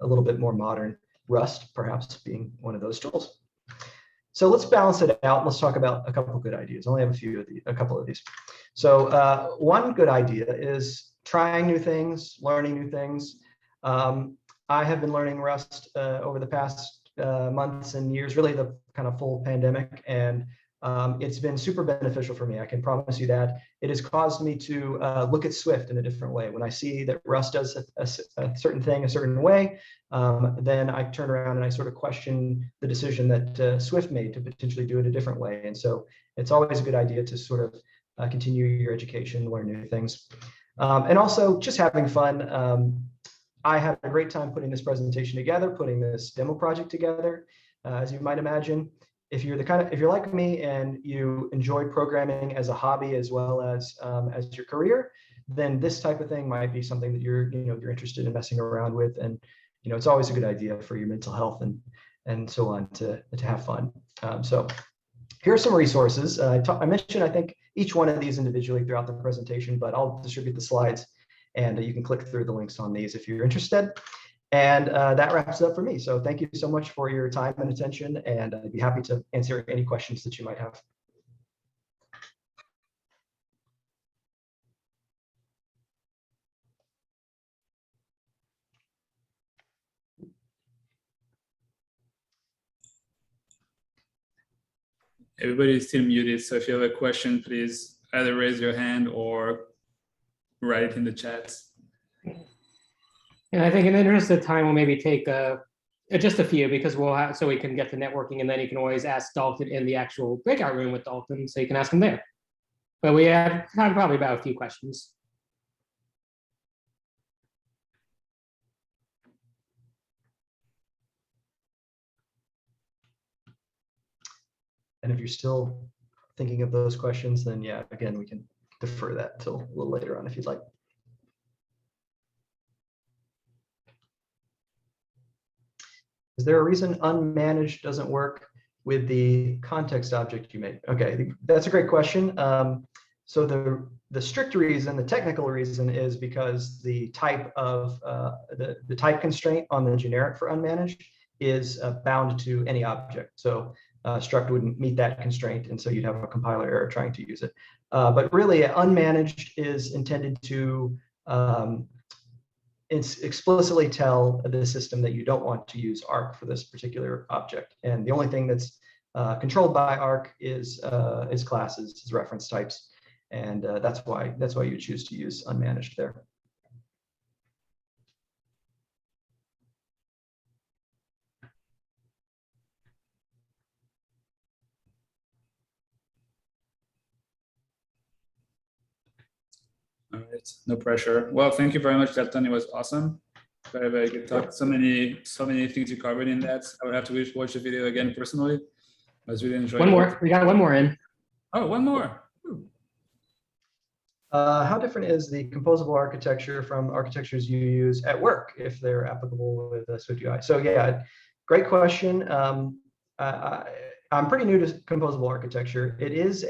a little bit more modern. Rust, perhaps, being one of those tools. So let's balance it out. Let's talk about a couple of good ideas. I only have a couple of these. So one good idea is trying new things, learning new things. I have been learning Rust over the past months and years, really the kind of full pandemic, and it's been super beneficial for me. I can promise you that. It has caused me to look at Swift in a different way. When I see that Rust does a certain thing a certain way, then I turn around and I sort of question the decision that Swift made to potentially do it a different way. And so it's always a good idea to sort of continue your education, learn new things. And also just having fun. I had a great time putting this presentation together, putting this demo project together. As you might imagine, if you're like me and you enjoy programming as a hobby as well as your career, then this type of thing might be something that you're interested in messing around with. And you know, it's always a good idea for your mental health and so on to have fun. So here are some resources. I mentioned, I think, each one of these individually throughout the presentation, but I'll distribute the slides and you can click through the links on these if you're interested. And that wraps it up for me. So thank you so much for your time and attention, and I'd be happy to answer any questions that you might have. Everybody's still muted, so if you have a question, please either raise your hand or write it in the chat. And I think in the interest of time, we'll maybe take just a few, because we'll have, so we can get to networking, and then you can always ask Dalton in the actual breakout room with Dalton, so you can ask him there. But we have time probably about a few questions. And if you're still thinking of those questions, then yeah, again, we can defer that till a little later on if you'd like. Is there a reason unmanaged doesn't work with the context object you made? Okay, that's a great question. So the strict reason, the technical reason, is because the type of the type constraint on the generic for unmanaged is bound to any object. So struct wouldn't meet that constraint, and so you'd have a compiler error trying to use it. But really, unmanaged is intended to explicitly tell the system that you don't want to use arc for this particular object, and the only thing that's controlled by arc is classes, is reference types, and that's why you choose to use unmanaged there. All right, no pressure. Well, thank you very much, Delton. It was awesome. Very, very good talk. So many things you covered in that. I would have to watch the video again personally. I was really enjoying it. One more. We got one more in. Oh, one more. How different is the composable architecture from architectures you use at work, if they're applicable with SwiftUI? So yeah, great question. I'm pretty new to composable architecture. It is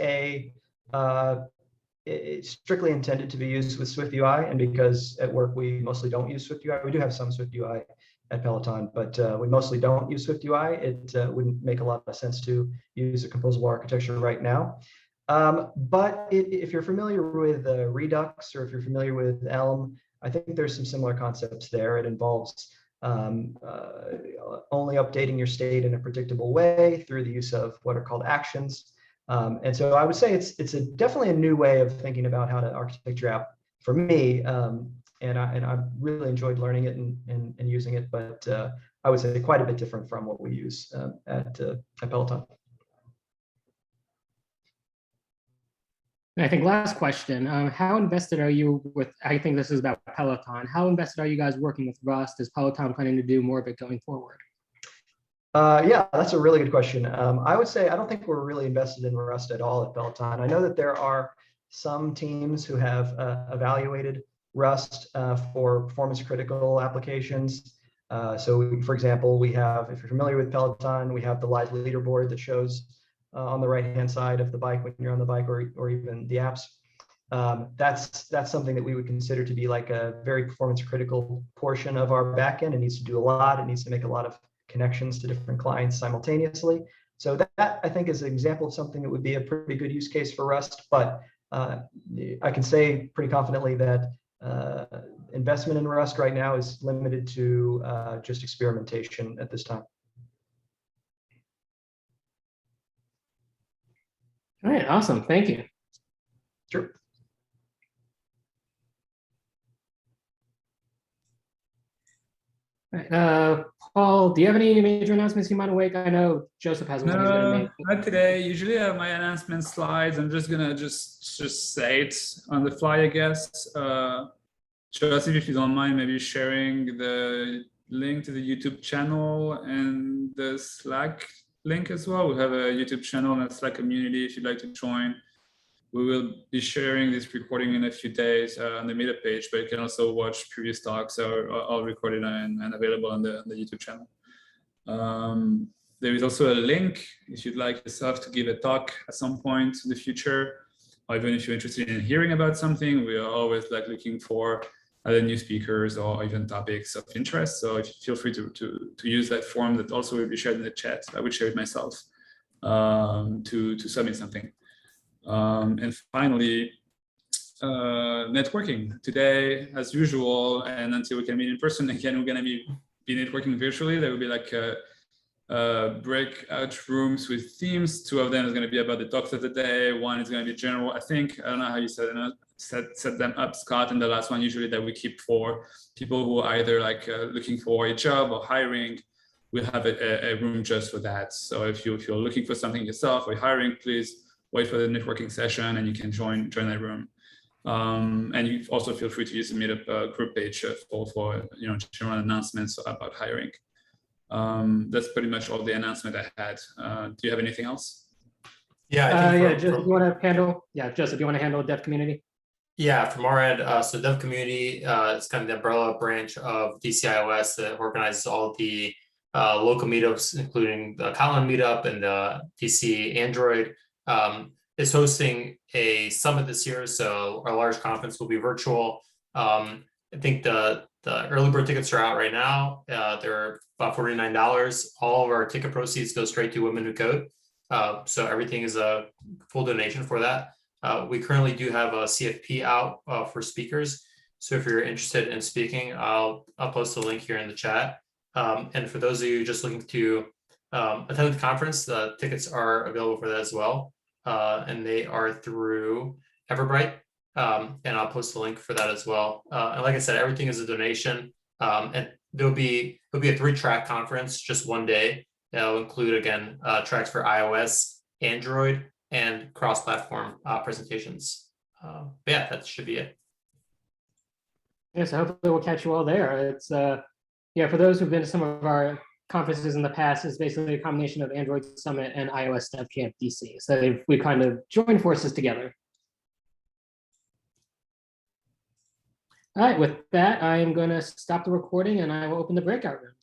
it's strictly intended to be used with SwiftUI, and because at work we mostly don't use SwiftUI. We do have some SwiftUI at Peloton, but we mostly don't use SwiftUI. It wouldn't make a lot of sense to use a composable architecture right now. But if you're familiar with Redux, or if you're familiar with Elm, I think there's some similar concepts there. It involves only updating your state in a predictable way through the use of what are called actions. And so I would say it's definitely a new way of thinking about how to architect your app for me. And I really enjoyed learning it and using it, but I would say quite a bit different from what we use at Peloton. I think last question, how invested are you with, I think this is about Peloton, how invested are you guys working with Rust? Is Peloton planning to do more of it going forward? Yeah, that's a really good question. I would say I don't think we're really invested in Rust at all at Peloton. I know that there are some teams who have evaluated Rust for performance critical applications. So for example, we have, if you're familiar with Peloton, we have the live leaderboard that shows on the right-hand side of the bike when you're on the bike, or even the apps. That's something that we would consider to be like a very performance critical portion of our backend. It needs to do a lot. It needs to make a lot of connections to different clients simultaneously. So that I think is an example of something that would be a pretty good use case for Rust. But I can say pretty confidently that investment in Rust right now is limited to just experimentation at this time. All right, awesome, thank you. Sure. All right, Paul, do you have any major announcements you might awake? I know Joseph has one he's gonna make. Not today. Usually I have my announcement slides. I'm just gonna just say it on the fly, I guess. Joseph, if you don't mind, maybe sharing the link to the YouTube channel and the Slack link as well. We have a YouTube channel and a Slack community if you'd like to join. We will be sharing this recording in a few days on the meetup page, but you can also watch previous talks or all recorded and available on the YouTube channel. There is also a link if you'd like yourself to give a talk at some point in the future, or even if you're interested in hearing about something. We are always like looking for other new speakers or even topics of interest. So if you feel free to use that form that also will be shared in the chat. I would share it myself to submit something. And finally, networking. Today, as usual, and until we can meet in person again, we're going to be networking virtually. There will be like breakout rooms with themes. 2 of them is going to be about the talks of the day. 1 is going to be general. I don't know how you set them up, Scott. And the last one usually that we keep for people who are either like looking for a job or hiring. We'll have a room just for that. So if you're looking for something yourself or hiring, please wait for the networking session and you can join that room. And you also feel free to use the meetup group page for general announcements about hiring. That's pretty much all the announcement I had. Do you have anything else? Yeah, Joseph, you want to handle? Yeah, Joseph, you want to handle dev community? Yeah, from our end, so dev community is kind of the umbrella branch of DCiOS that organizes all the local meetups, including the Kotlin meetup and the DC Android, is hosting a summit this year. So our large conference will be virtual. I think the early bird tickets are out right now. They're about $49. All of our ticket proceeds go straight to Women Who Code. So everything is a full donation for that. We currently do have a CFP out for speakers. So if you're interested in speaking, I'll post a link here in the chat. And for those of you just looking to attend the conference, the tickets are available for that as well. And they are through Everbright. And I'll post a link for that as well. And like I said, everything is a donation. And there'll be a 3-track conference, just one day. That'll include, again, tracks for iOS, Android, and cross-platform presentations. But yeah, that should be it. Yeah, so hopefully we'll catch you all there. It's yeah, for those who've been to some of our conferences in the past, it's basically a combination of Android Summit and iOS Dev Camp DC. So we kind of joined forces together. All right, with that, I'm going to stop the recording and I will open the breakout room.